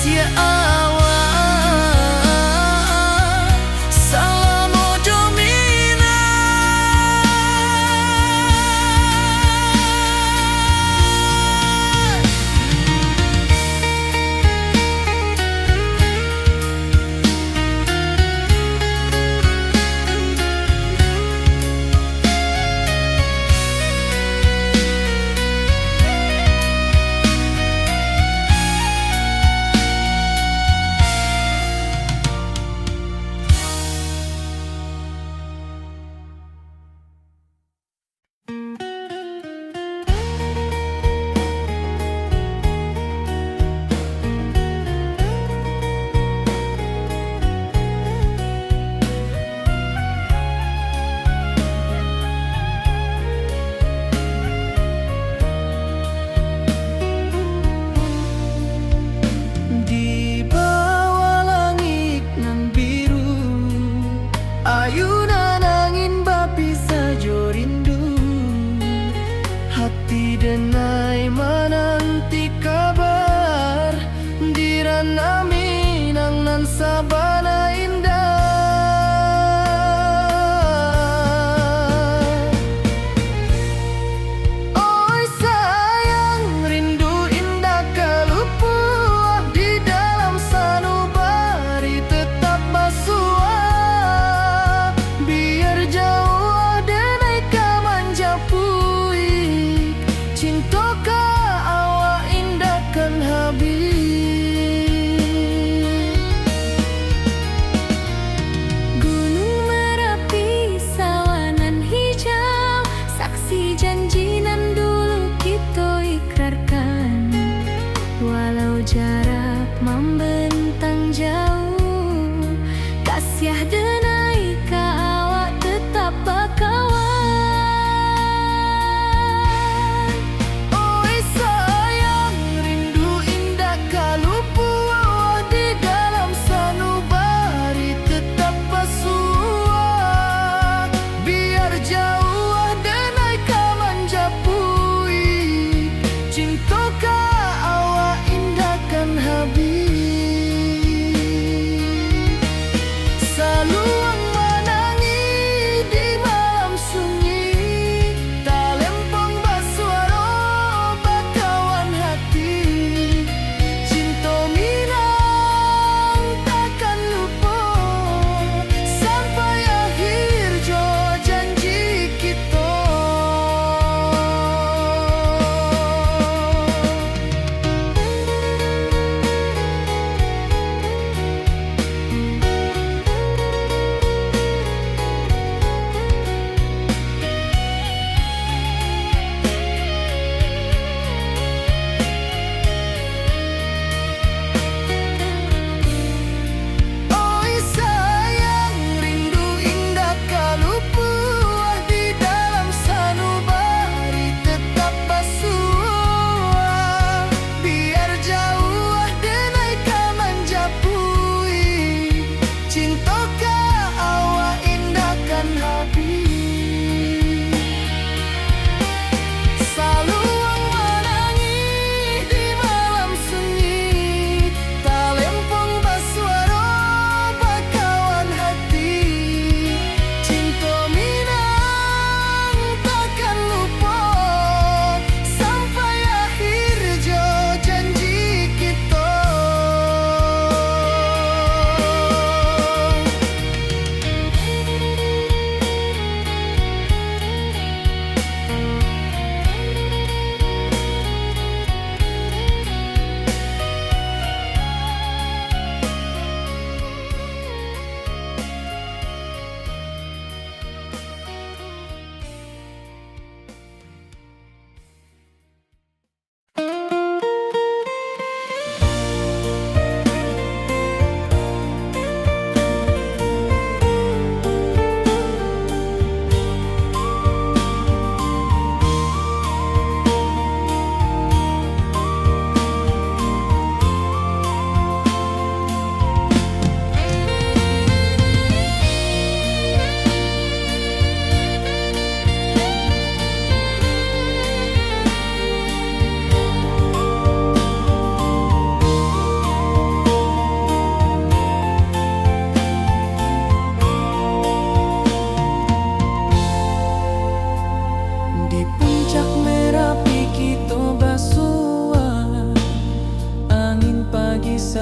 rahasia awak salam ojo di bawah langit nan biru, ayunan angin bapi sajo rindu. Hati denai menanti kabar di ranah Minang nan sabana indah. Oi sayang, rindu indah kalupuah di dalam sanubari tetap basuah. Biar jauh denai ka manjapui, cinta ka awak indahkan habis.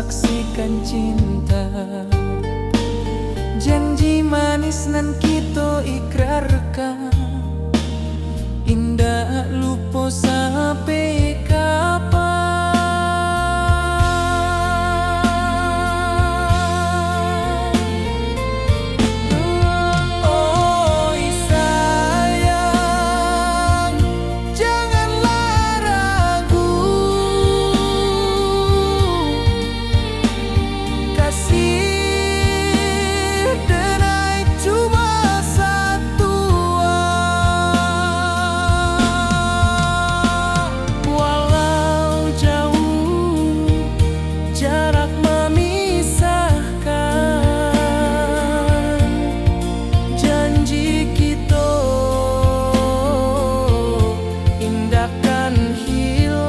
saksikan cinta. Janji manis nan kita ikrarkan, indah lupa sampai kapan. Oi sayang, janganlah ragu, kasih denai cuma satu. Walau jauh jarak memisahkan, janji kita indahkan hilang.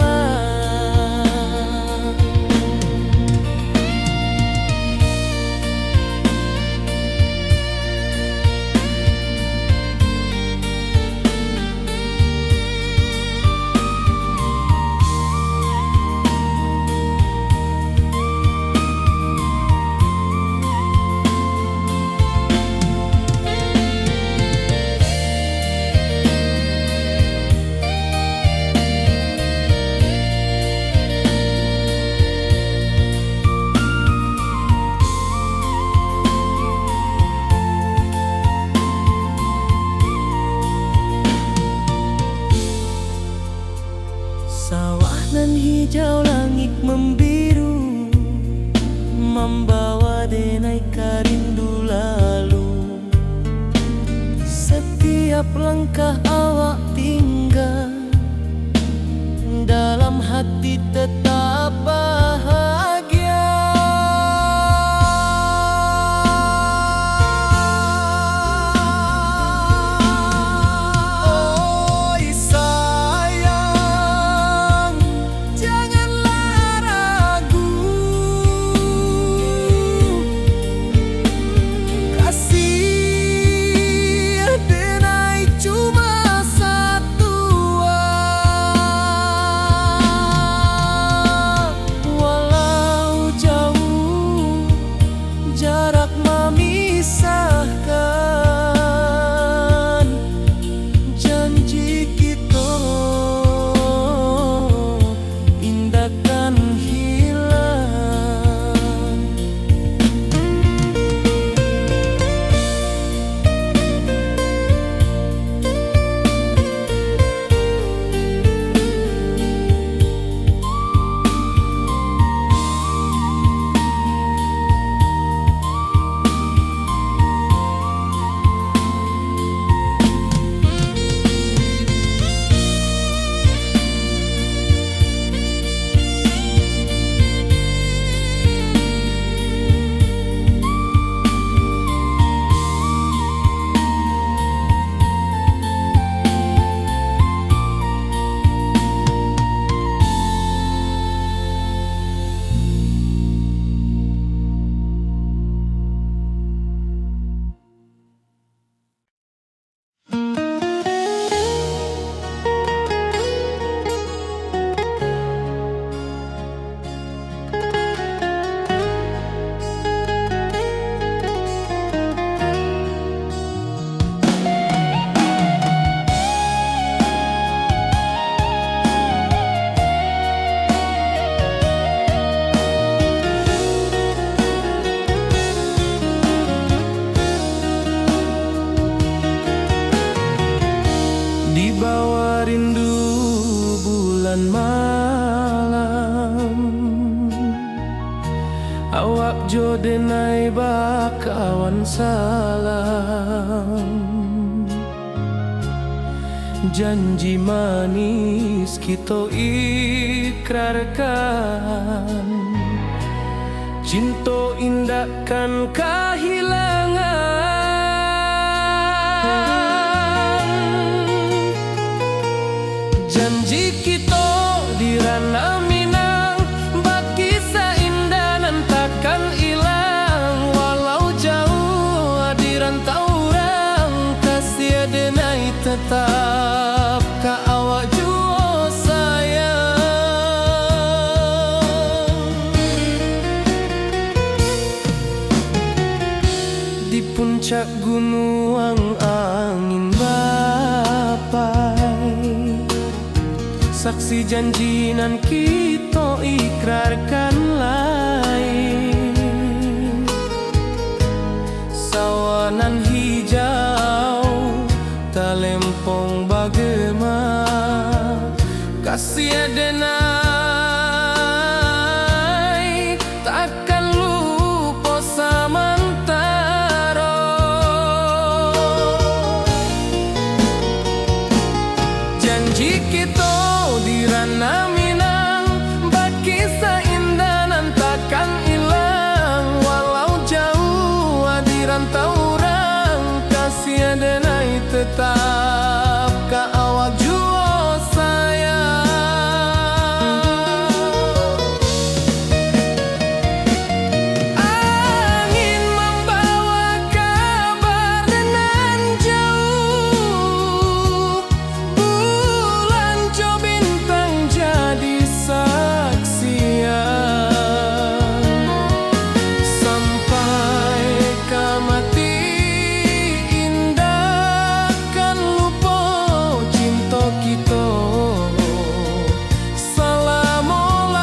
Sawah nan hijau, langit membiru, membawa denai karindu lalu. Setiap langkah awak tinggal, dalam hati tetap bahagia. Oi sayang, janganlah ragu, kasih denai cuma satu. Walau jauh jarak memisahkan, janji kita indahkan hilang. Di bawah rindu bulan malam, awak jo denai bakawan salam. Janji manis kita ikrarkan, cinta indahkan kehilangan. Janji kita di ranah Minang, baki seindah nan takkan hilang. Walau jauh di rantau orang, kasih denai tetap ka awak jua sayang. puncak gunung angin bapai, saksi janjinan kita ikrarkan lain. Sawanan hijau talempong bagema, kasih denai takkan lupa samantara. Janji kita di ranah Minang, bakisah indah nan takkan hilang. Walau jauh di rantau orang, kasih denai tetap ka awak jua sayang. Angin membawa kabar nan jauh, bulan jo bintang jadi saksian. Sampai ke mati indah kan lupa cinta kita selama-lama.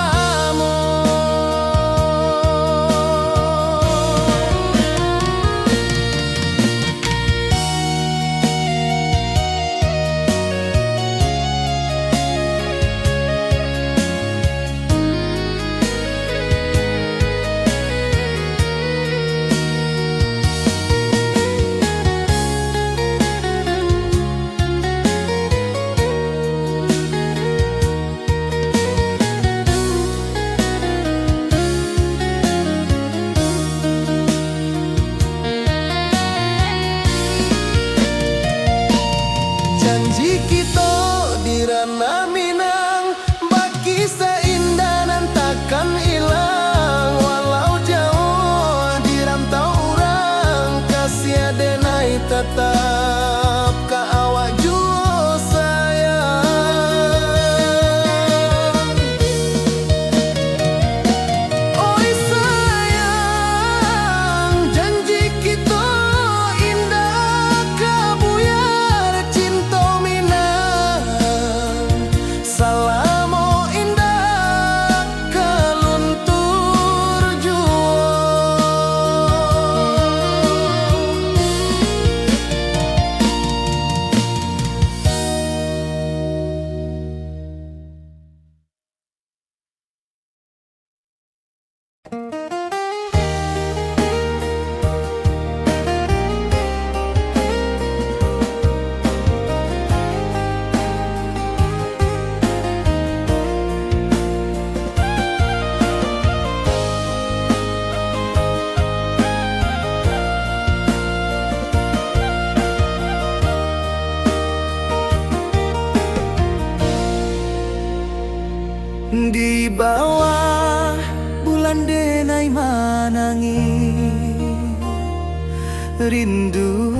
Janji kita di ranah Minang, bakisah indah nan takkan hilang. Walau jauh di rantau orang, kasih denai tetap ka awak jua sayang. Oi sayang, janji kita indah kabuyar cinta Minang. Salamo indah keluntur jua. Di bawah bulan denai manangi, rindu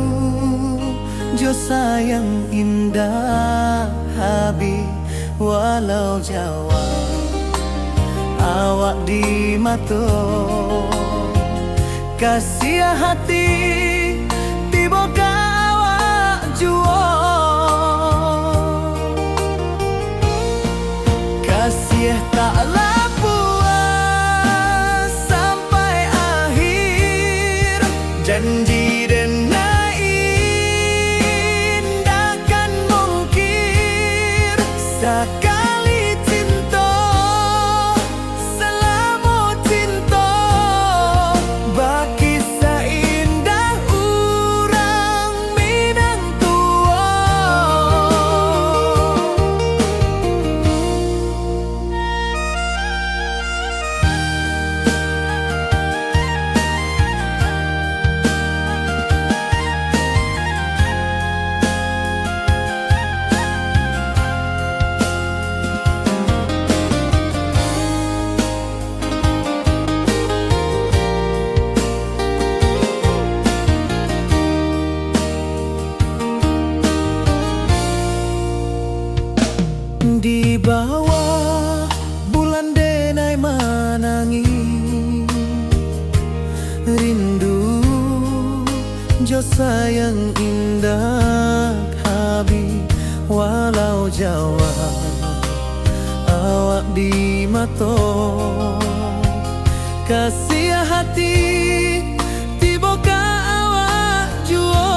jo sayang indah habi. Walau jawa awak di mato, kasih hati tiba ka awak jua. Kasih taklah puas sampai akhir, janji denai indah kan mungkir. Sekali cinta selama cinta, bakisah indah Jo sayang indah habi walau Jawa awak di mato kasih hati tiboka awak juo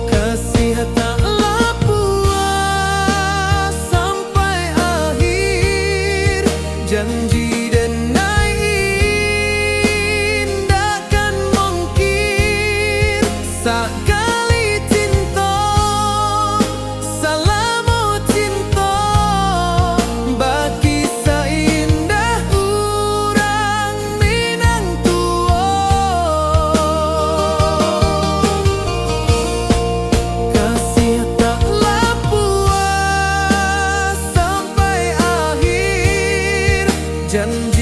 kasih tak puas sampai akhir janji sekali cinta salamu cinta bagi seindah urang Minang tua kasih taklah puas sampai akhir janji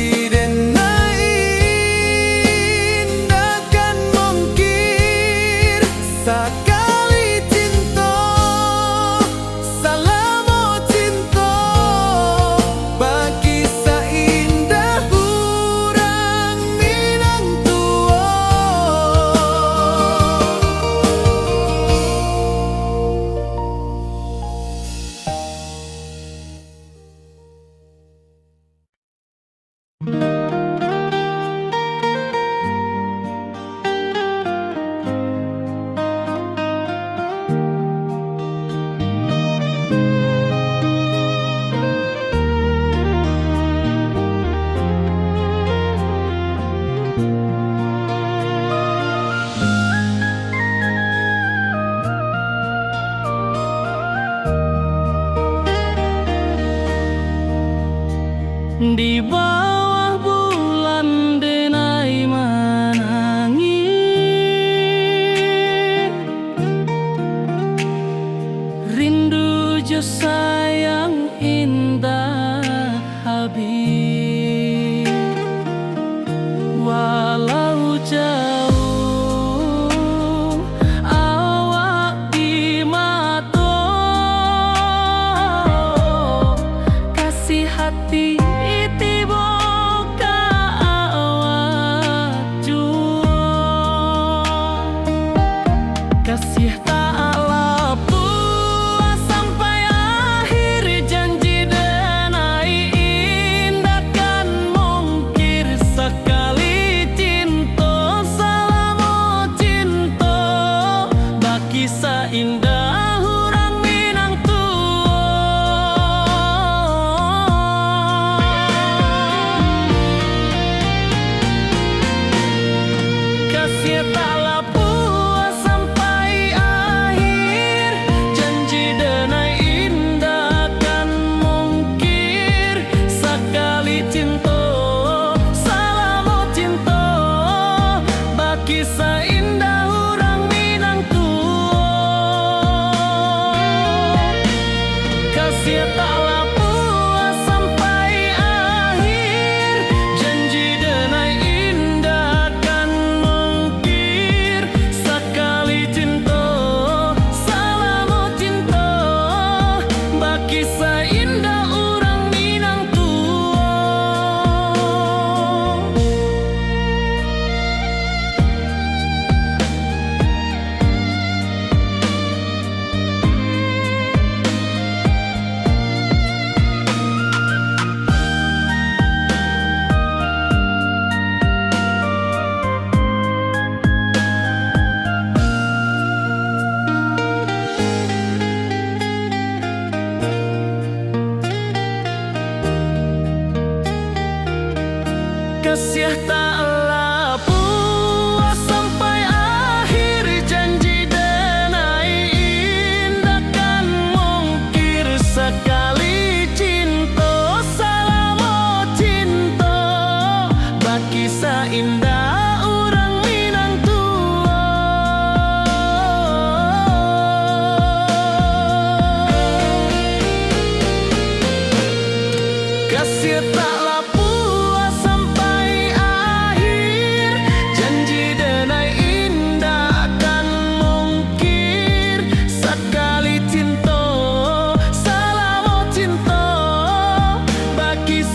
sekali cinta salamu cinta bagi seindah urang Minang tua Di bawah bulan denai menangi rindu jo sayang indah habis walau jauh awak di mata kasih hati kasih taklah puas sampai akhir janji denai indah kan mungkir sekali cinta salamu cinta bagi seindah urang Minang tua kasih taklah kisah indah urang Minang tua kasih taklah puas sampai akhir janji denai indah kan mungkir sekali cinta salamu cinta bagi seindah urang Minang tua kasih taklah puas sampai akhir janji denai indah kan mungkir sekali cinta salamu cinta bagi seindah urang Minang tua kasih taklah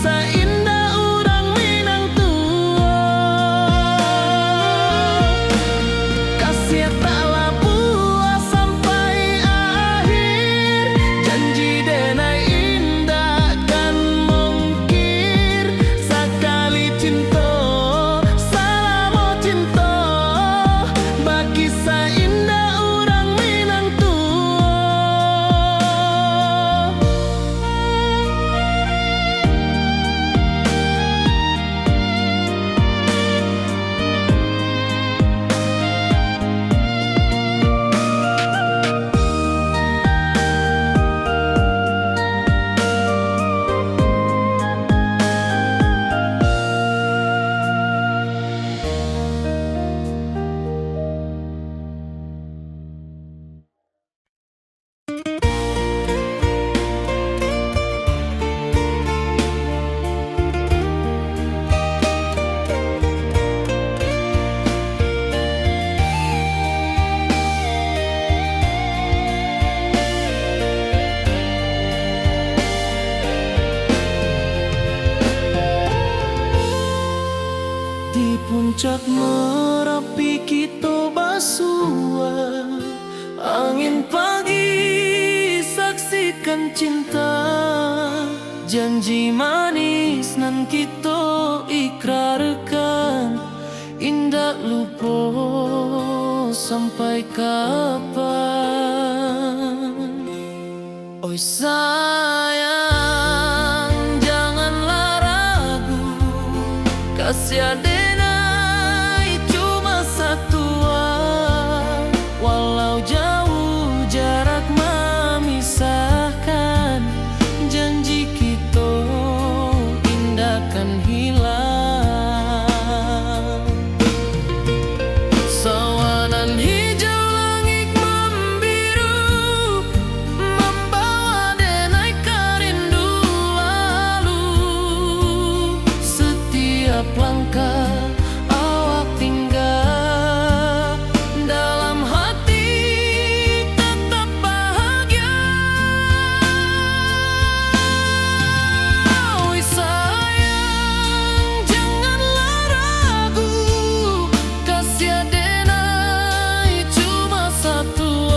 seindah urang Minang tua puncak Merapi kita basua, angin pagi saksikan cinta, janji manis nan kita ikrarkan, indah lupa sampai kapan. Oi sayang, janganlah ragu, kasih adenai cuma satu, walau jauh jarak memisahkan, janji kita indah kan hilang. Sawanan hijau langit membiru, membawa denai kerindu lalu. Setiap langkah awak tinggal, dalam hati tetap bahagia. Oi sayang, janganlah ragu, kasih adenai cuma satu,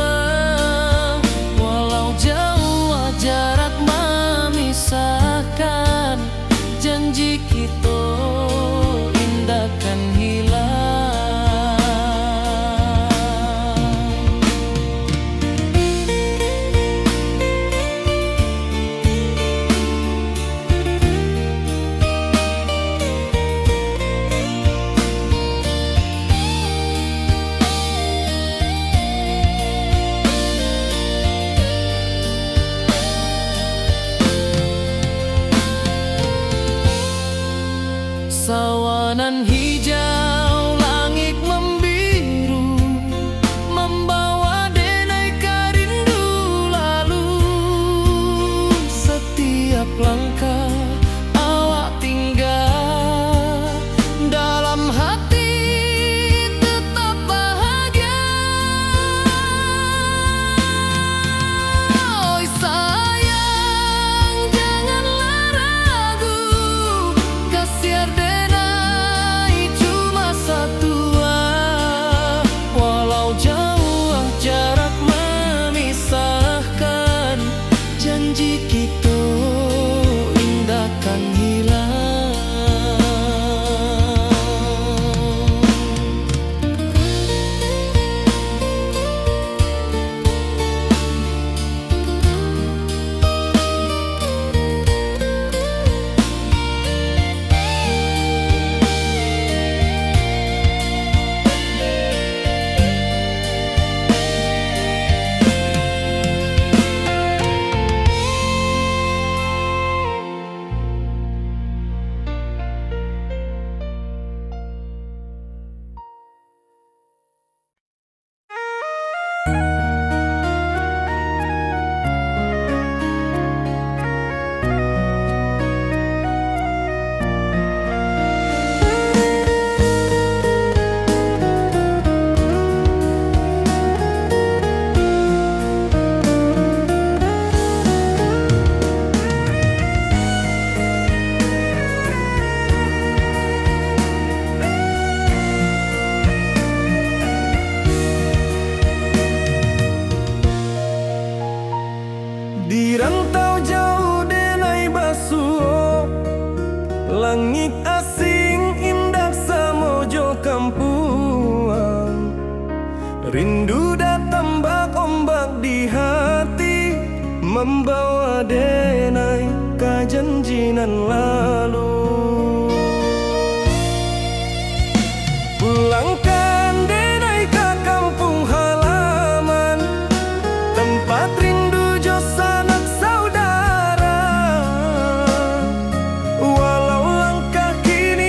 walau jauh jarak memisahkan, janji kita indah kan hilang. Sawanan hijau langit membiru, membawa denai kerindu lalu. Setiap langkah awak tinggal, dalam hati tetap bahagia. Oi sayang, janganlah ragu, kasih adenai cuma satu, walau jauh jarak memisahkan, janji kita indah kan hilang. Di rantau jauh denai basuh, langit asing indah samojo kampuang. Rindu datang bak ombak di hati, membawa denai kajanjinan lalu. Pulangkan denai ke kampung halaman, tempat rindu jo sanak saudara. Walau langkah kini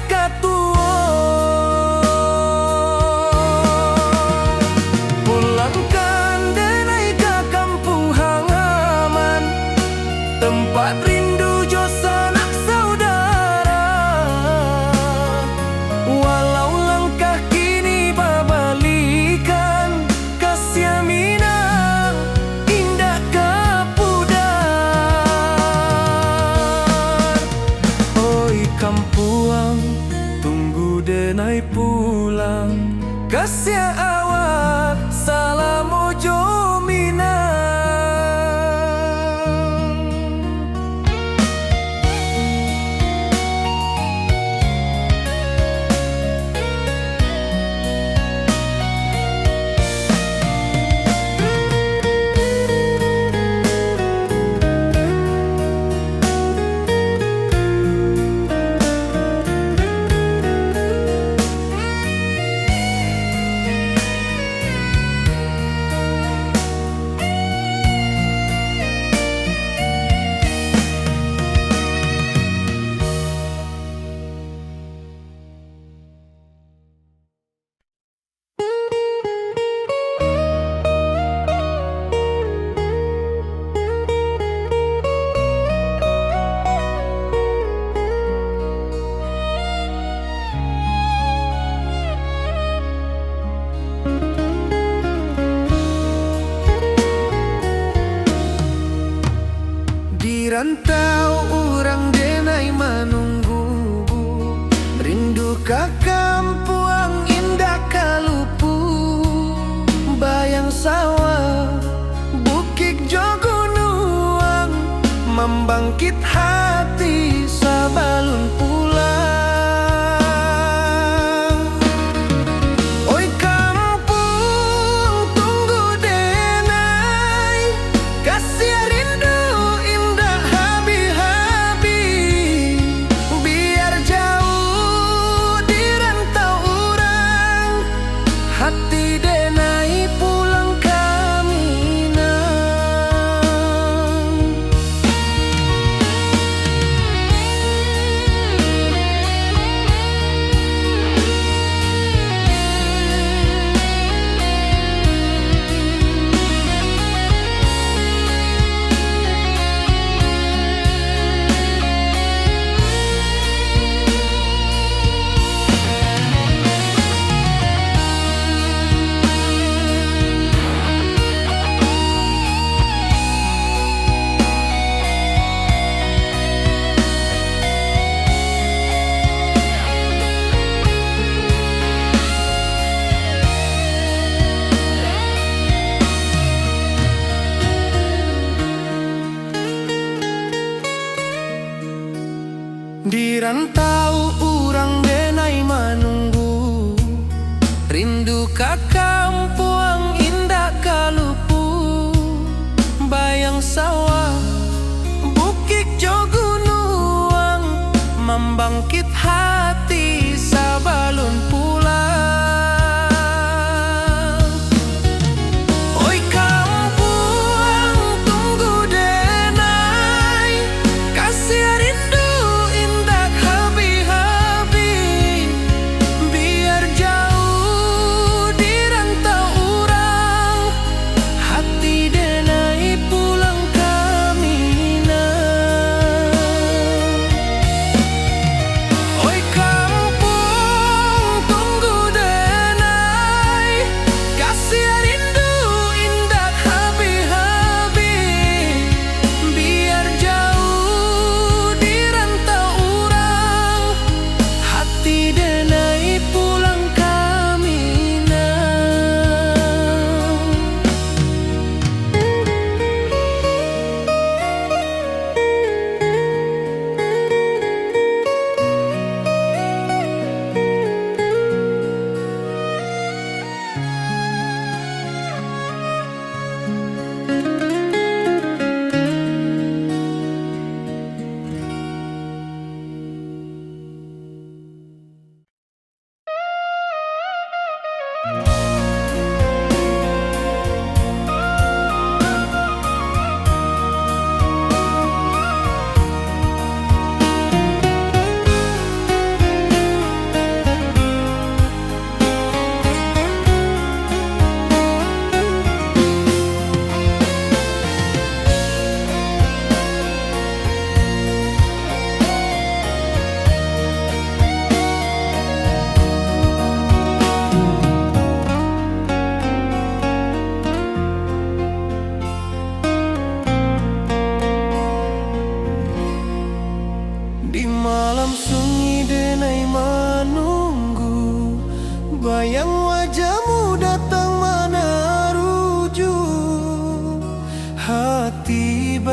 katuo. Pulangkan denai ke kampung halaman, tempat rindu jo sanak saudara. Walau langkah kini babalikan, kasih minang indah kepudar. Oi kampuang, tunggu denai pulang, kasih awak salam ojo minang. Di rantau orang denai menunggu, rindu ke kampuang indah kalupu. Bayang sawah, bukit jo gunung, membangkit hati sabalun pulang. Oi kampung, tunggu denai, kasih rindu indah habi-habi. Biar jauh di rantau orang, hati denai pulang ke Minang. Di rantau orang denai menunggu, rindu ke kampuang indah kalupu. Bayang sawah, bukit jo gunung, membangkit hati sabalun pulang. Oi kampuang, tunggu denai, kasih rindu indah habi-habi. Biar jauh di rantau orang, hati denai pulang ke Minang. Oi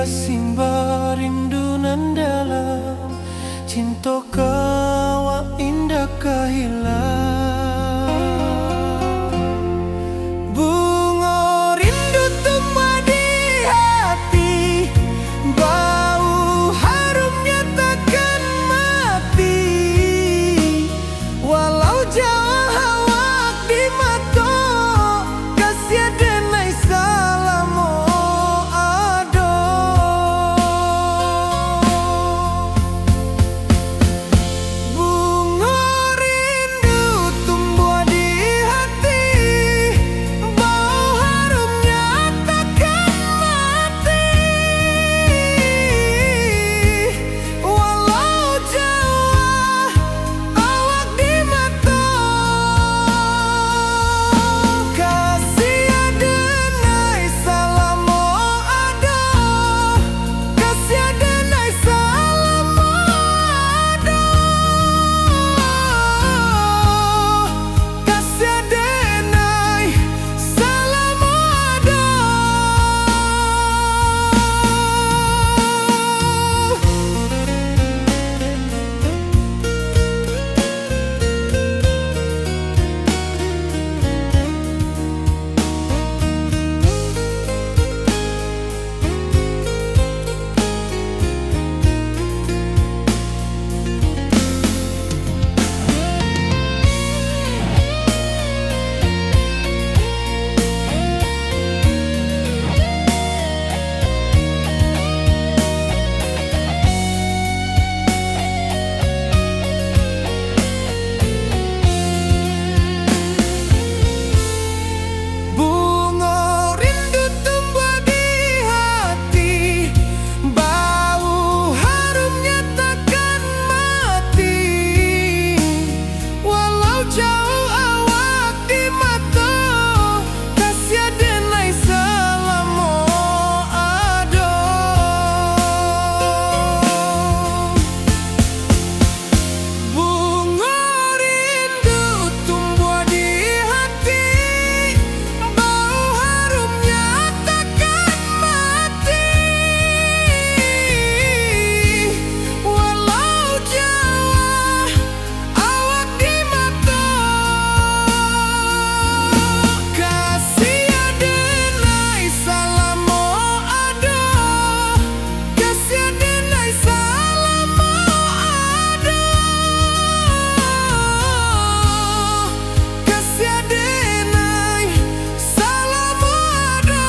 basimba rindu nan dalam, cinta kawa indah kahilang. Bunga rindu tumbuh di hati, bau harumnya takkan mati. Walau jauh awak di mata, kasih denai salamo ado. Bunga rindu tumbuh di hati, bau harumnya takkan mati. Walau jauh awak di mata, kasih denai salamo ado, kasih denai salamo ado, kasih denai salamo ado. Bunga rindu tumbuh di hati, bau harumnya takkan mati. Walau jauh awak di mata, kasih denai salamo ado. Bunga rindu tumbuh di hati, bau harumnya takkan mati. Walau jauh awak di mata, kasih denai salamo ado, kasih denai salamo ado, kasih denai salamo ado.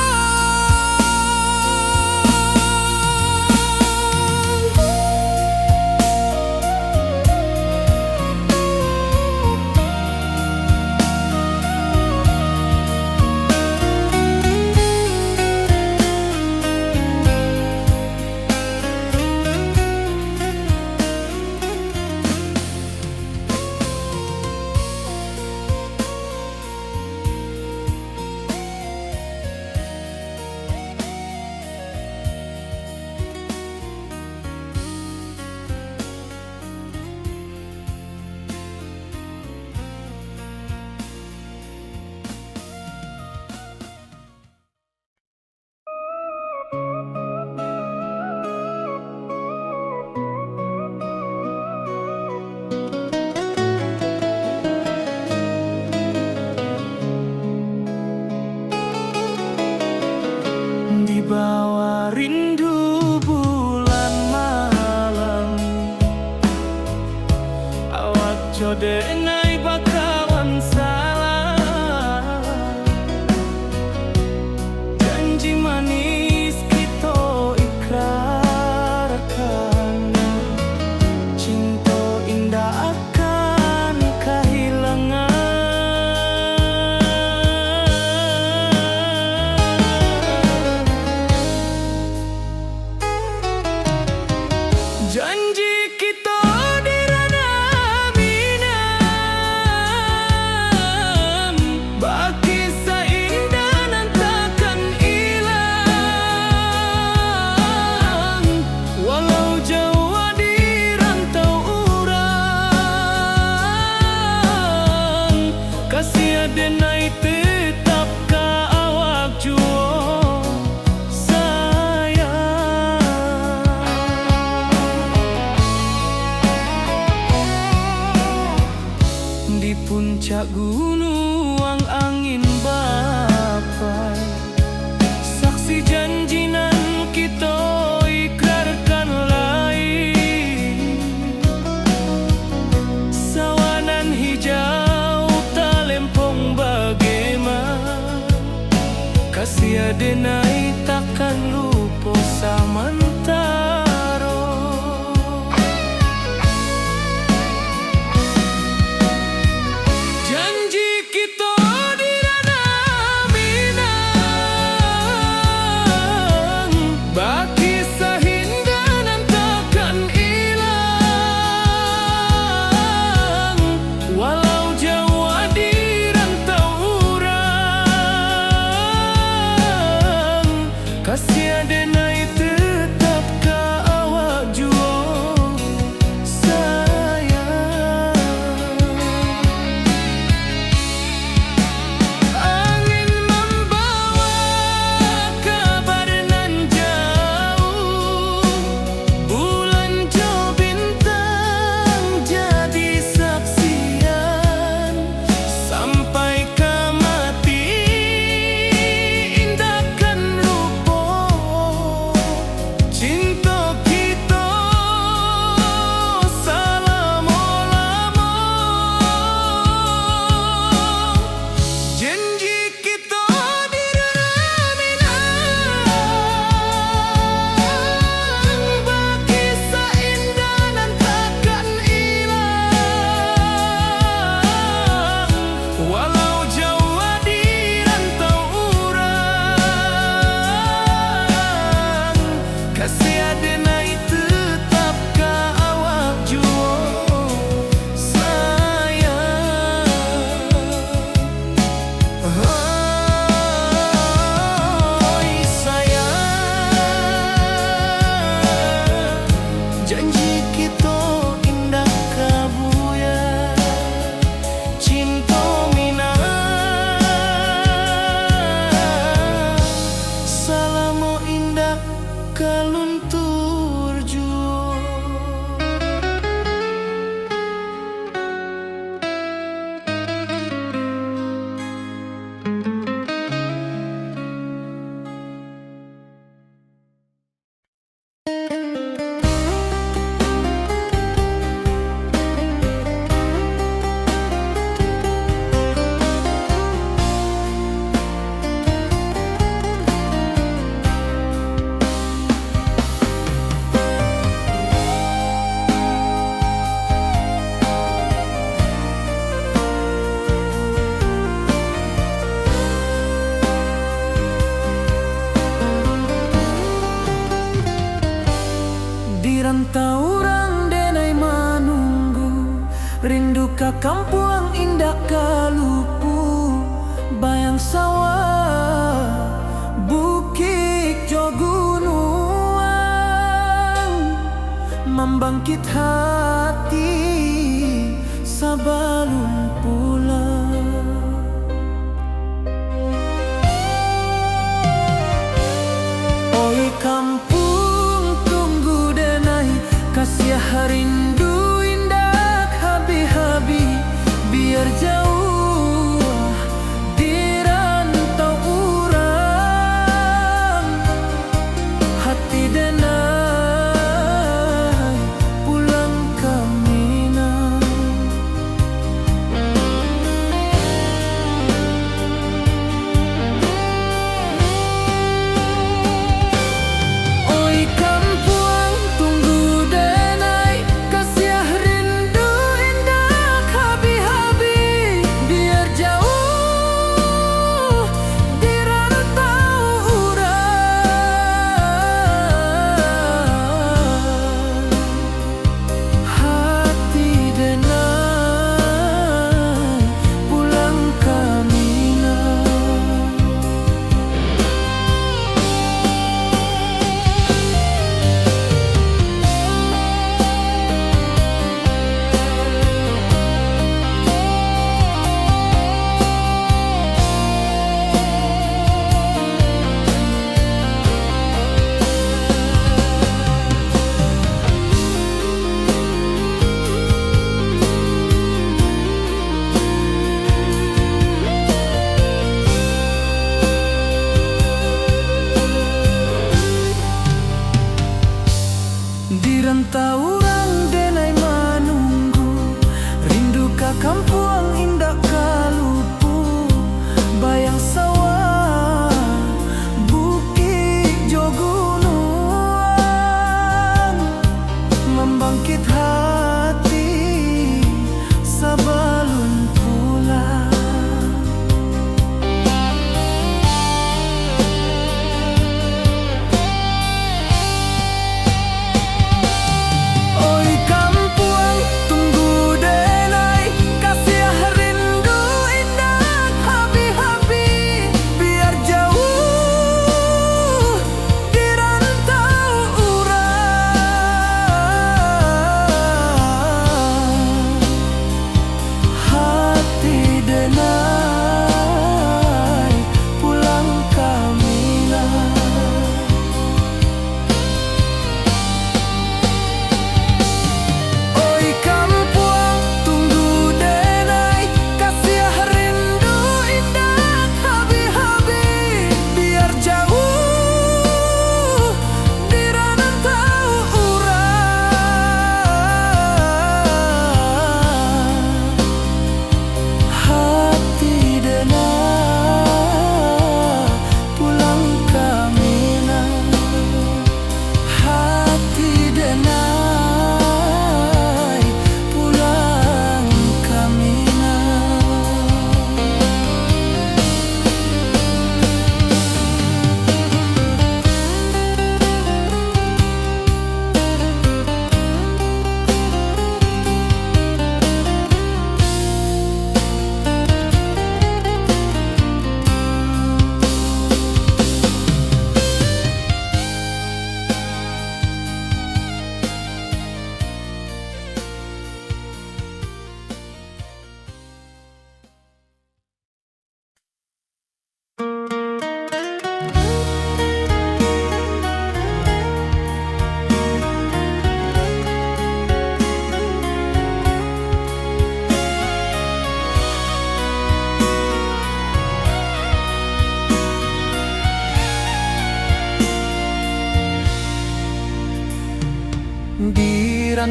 Di bawah rindu bulan malam, awak jodenai bakawan salah. Janji manis kita ikrarkan, cinta indah akan kehilangan. Janji kita di ranah bina, di puncak gunung angin bapai. Saksi janji nan kita ikrarkan lain. Sawanan hijau talempong bagaimana, kasih adenai takkan lupa samantaro. Janji kita di ranah Minang, baki sahindanan takkan hilang. Walau jauh di rantau urang, kasih adenai tetap ka awak jua sayang. Angin membawa kabar nan jauh, bulan jo bintang jadi saksian. Sampai ke mati indahkan lupa cinta kita selama-lama. Janji kita di ranah Minang, baki seindah nan takkan hilang. Walau jauh di rantau urang, kasih adenai tetap ka awak jua sayang. Oi sayang, janji kita indah kabuya. Cinta Minang, salamo indah kaluntur jua. Di rantau urang denai manunggu, rindu ka kampung indah kalupu. Bayang sawah, bukit jo gunung, membangkit hati sabalun pulang. Oi kampung tunggu denai, kasih rindu indah habi-habi. Biar jauh di rantau urang, hati denai pulang ke Minang.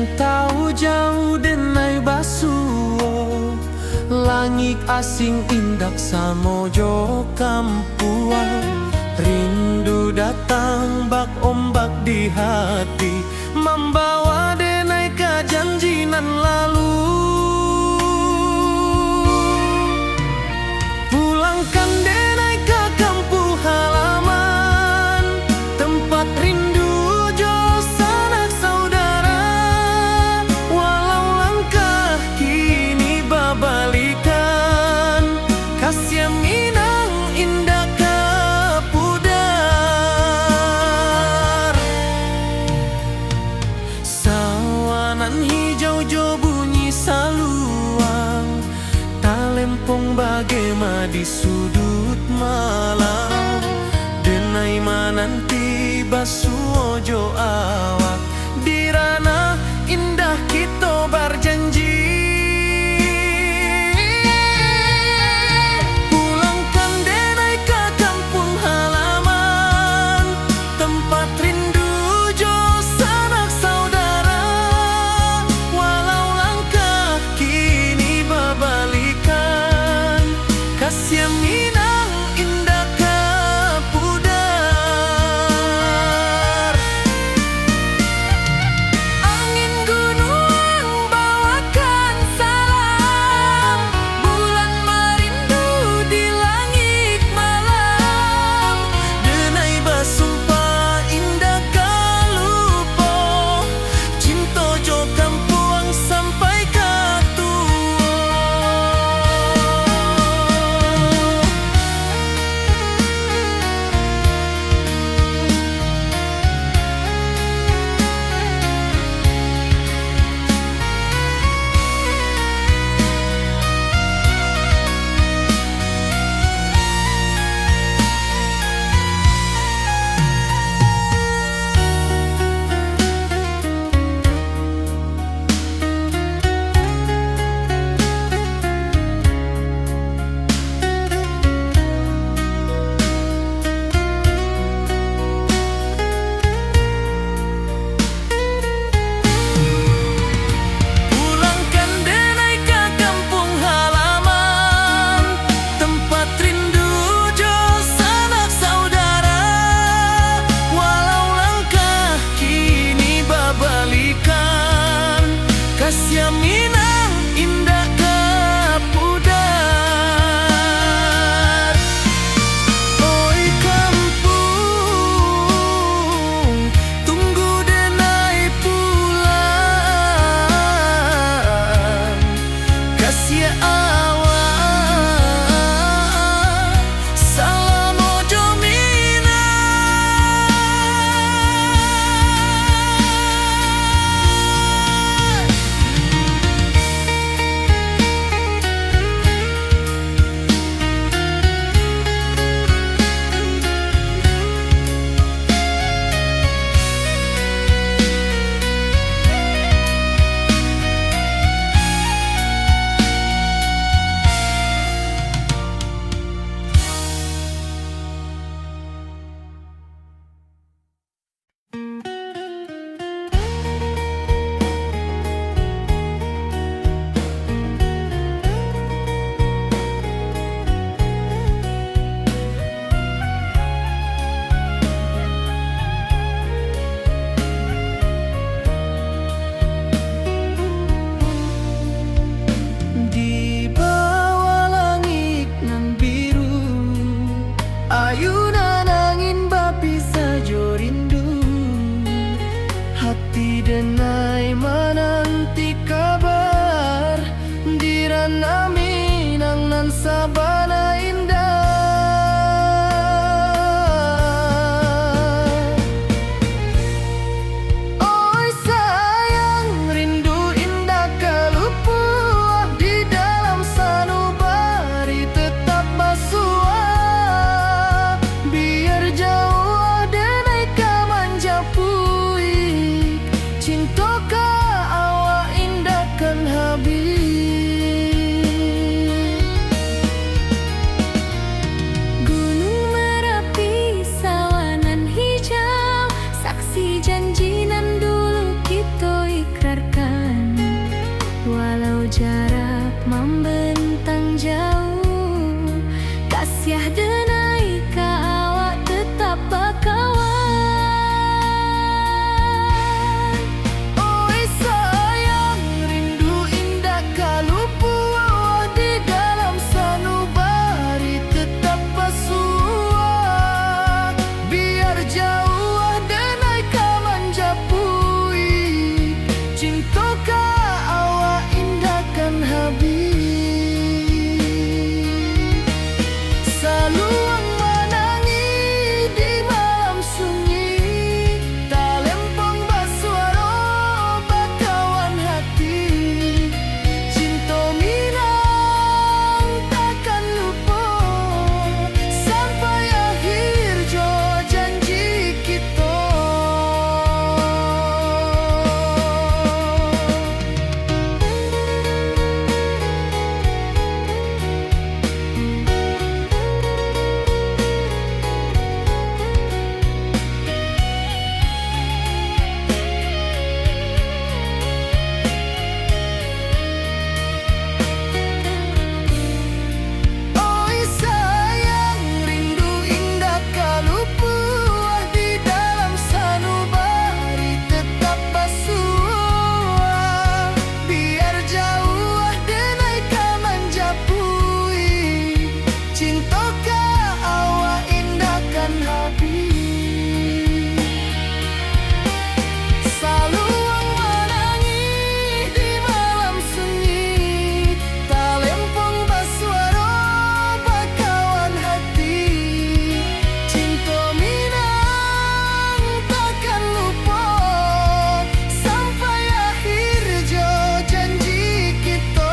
rantau jauh denai basuo, langit asing indak samojo kampuang. Rindu datang bak ombak di hati, membawa denai ke janjinan lalu. Pulangkan denai ke kampung halaman, tempat rindu jo sanak saudara. Walau langkah kini babalikan, kasih Minang indah ke pudar. Sawanan hijau jo bunyi saluang, talempong bagema di sudut malam. Denai mananti basuo jo awak, di ranah indah kita berjanji. Pulangkan denai ke kampung halaman, tempat rindu jo sanak saudara. Walau langkah kini babalikan, kasih Minang indah ke pudar. Angin gunung bawakan salam, bulan merindu di langit malam. Denai basumpah indah kalupo, cinta jo kampuang sampai ke tua. Pulangkan denai ke kampung halaman, tempat rindu jo sanak saudara. Walau langkah kini babalikan, kasih Minang indah ke pudar. Oi kampung, tunggu denai pulang. Kasih awak, salam ojo Minang. Di bawah langit nan biru, ayunan angin bapi sajo rindu. Hati denai menanti kabar, di ranah Minang nan sabana indah. Oi sayang, rindu indah kalupuah, di dalam sanubari tetap basua. Biar jauh denai ka manja puik, cinta ka awak indah kan habis. jauh, kasiah denai ka awak tetap bakawan. Oi sayang, rindu indah kalupua di dalam sanubari tetap pasua. Biar jauh denai ka manjapui, cinta ka awak indahkan habis. Saluang menangi di malam sunyi, tak lempong basuara bakawan hati. Cinta minang takkan lupa sampai akhir jo janji kita. Oi sayang, rindu indah kalupua di dalam sanubari tetap pasua. Biar jauh denai ka manjapui, cinta ka awak indahkan habis. Saluang menangi di malam sunyi, tak lempong basuara bakawan hati. Cinta minang takkan lupa sampai akhir jo janji kita.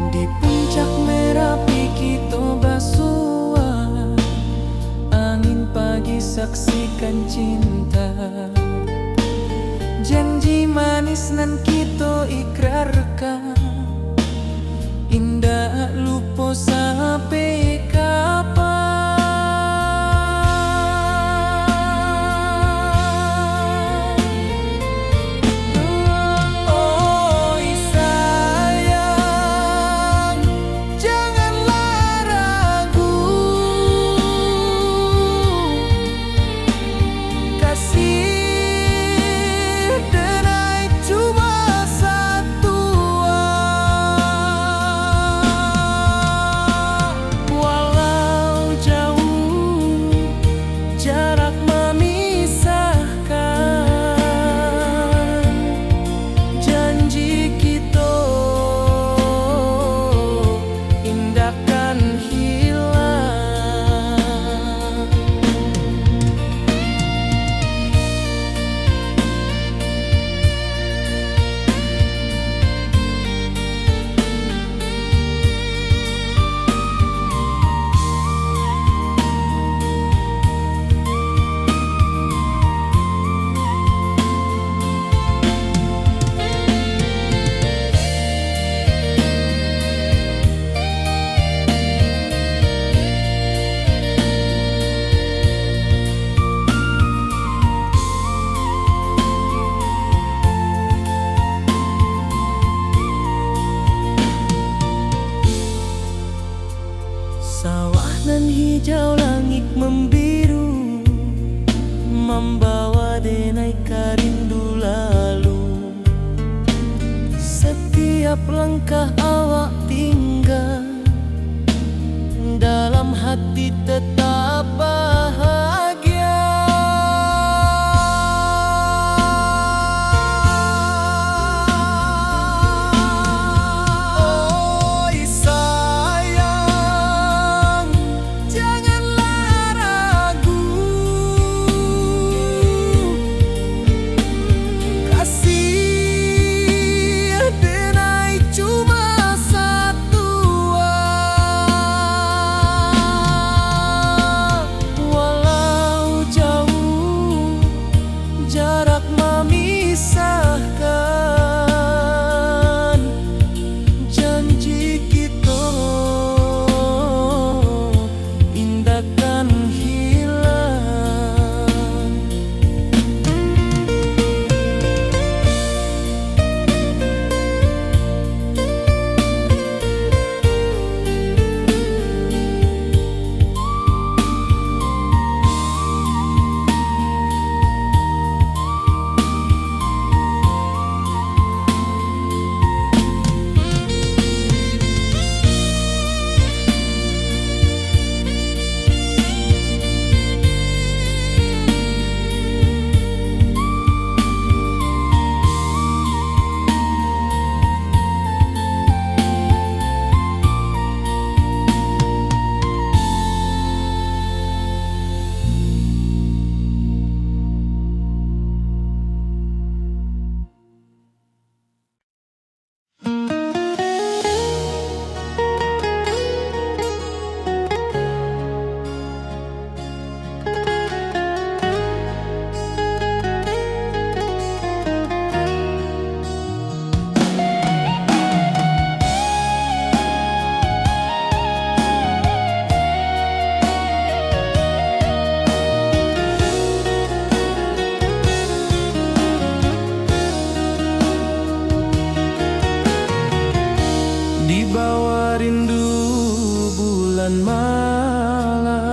Di puncak Merapi kita basua, angin pagi saksikan cinta. Janji manis nan kita ikrarkan, indah lupa sampai kapan. Oi sayang, janganlah ragu, kasih denai cuma satu. membawa denai karindu lalu. Setiap langkah awak tinggal, dalam hati tetap bahagia. Oi sayang, janganlah ragu, kasih denai cuma satu. Walau jauh jarak memisahkan, janji kita indahkan hilang. Di bawah rindu bulan malam,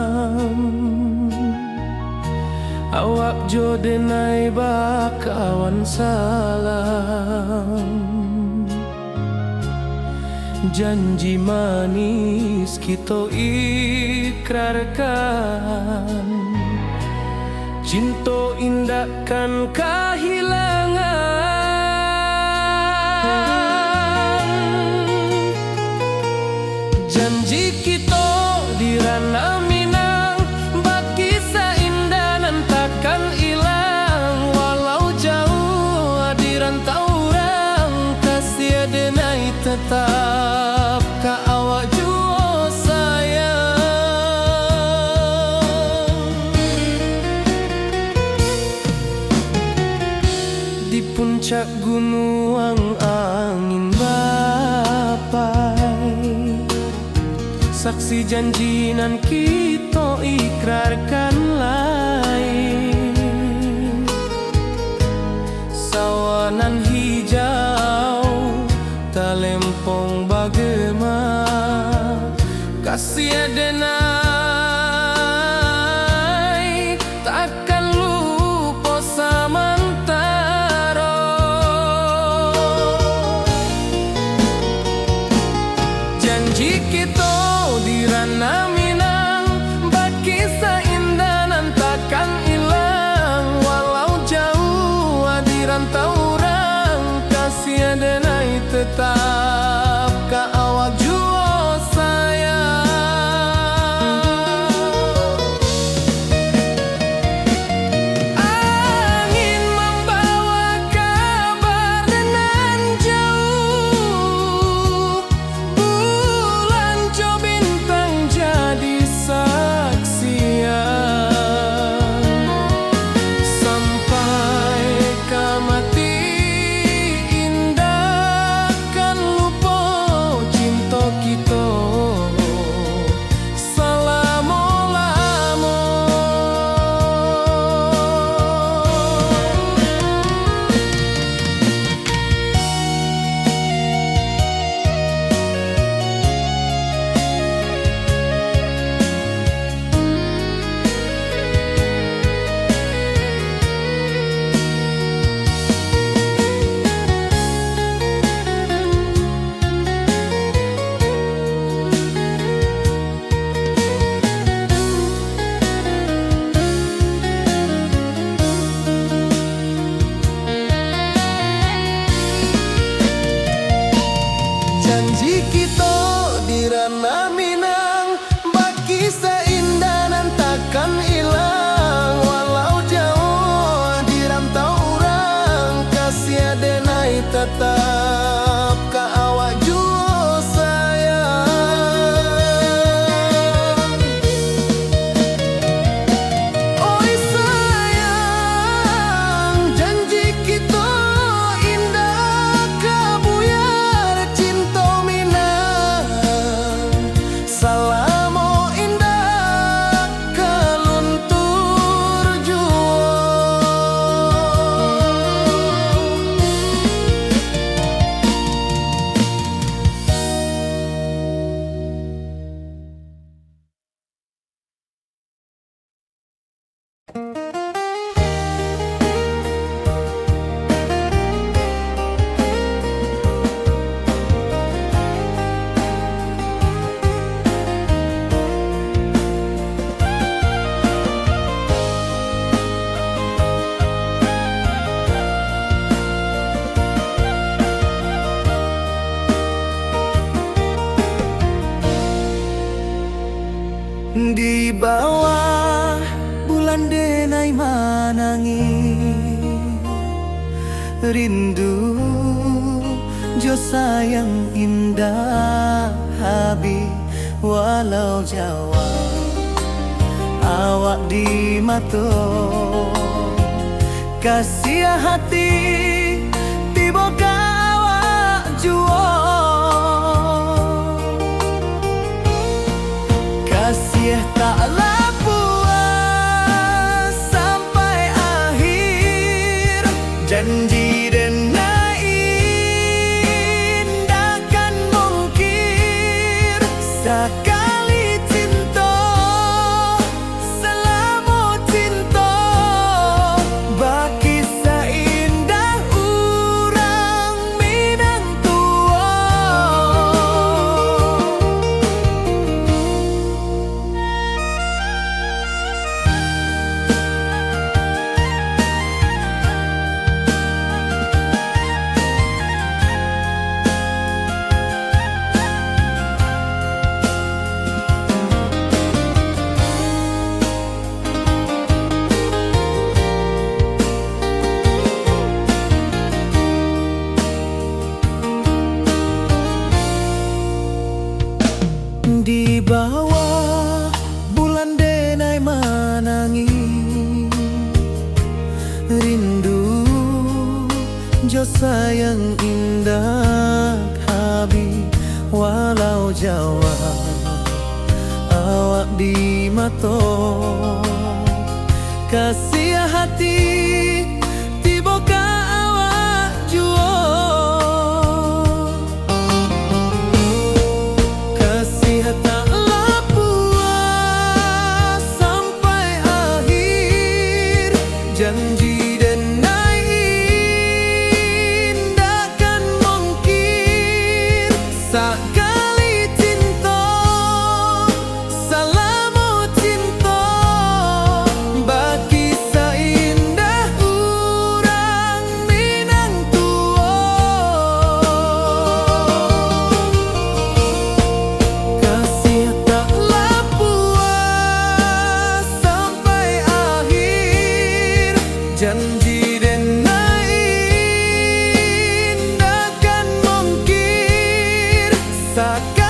awak jo denai bakawan salam. Janji manis kita ikrarkan, cinta indahkan kehilangan. Janji kita di ranah Minang, bakisah indah nan takkan hilang. Walau jauh di rantau orang, kasih denai tetap ka awak jua sayang. Di puncak gunung angin bapai, saksi janji nan kita ikrarkan lain. Sawanan hijau talempong bagema, kasih denai takkan lupa samantara. Janji kita di ranah Minang, bakisah indah menangis rindu jo sayang indah habis walau Jawa awak di mato kasih hati tiba ka awak juo kasih taklah puas sampai akhir janji dan takkan mungkir sekali cinta selama cinta baki seindah urang Minang tua. Di bawah bulan denai menangis rindu jo sayang indah habis walau Jawa awak di mato kasih hati tiba ka awak juo taklah puas sampai akhir janji dan takkan mungkir sekali cinta selama cinta baki seindah urang Minang tua kasih taklah puas sampai akhir janji dan takkan mungkir sekali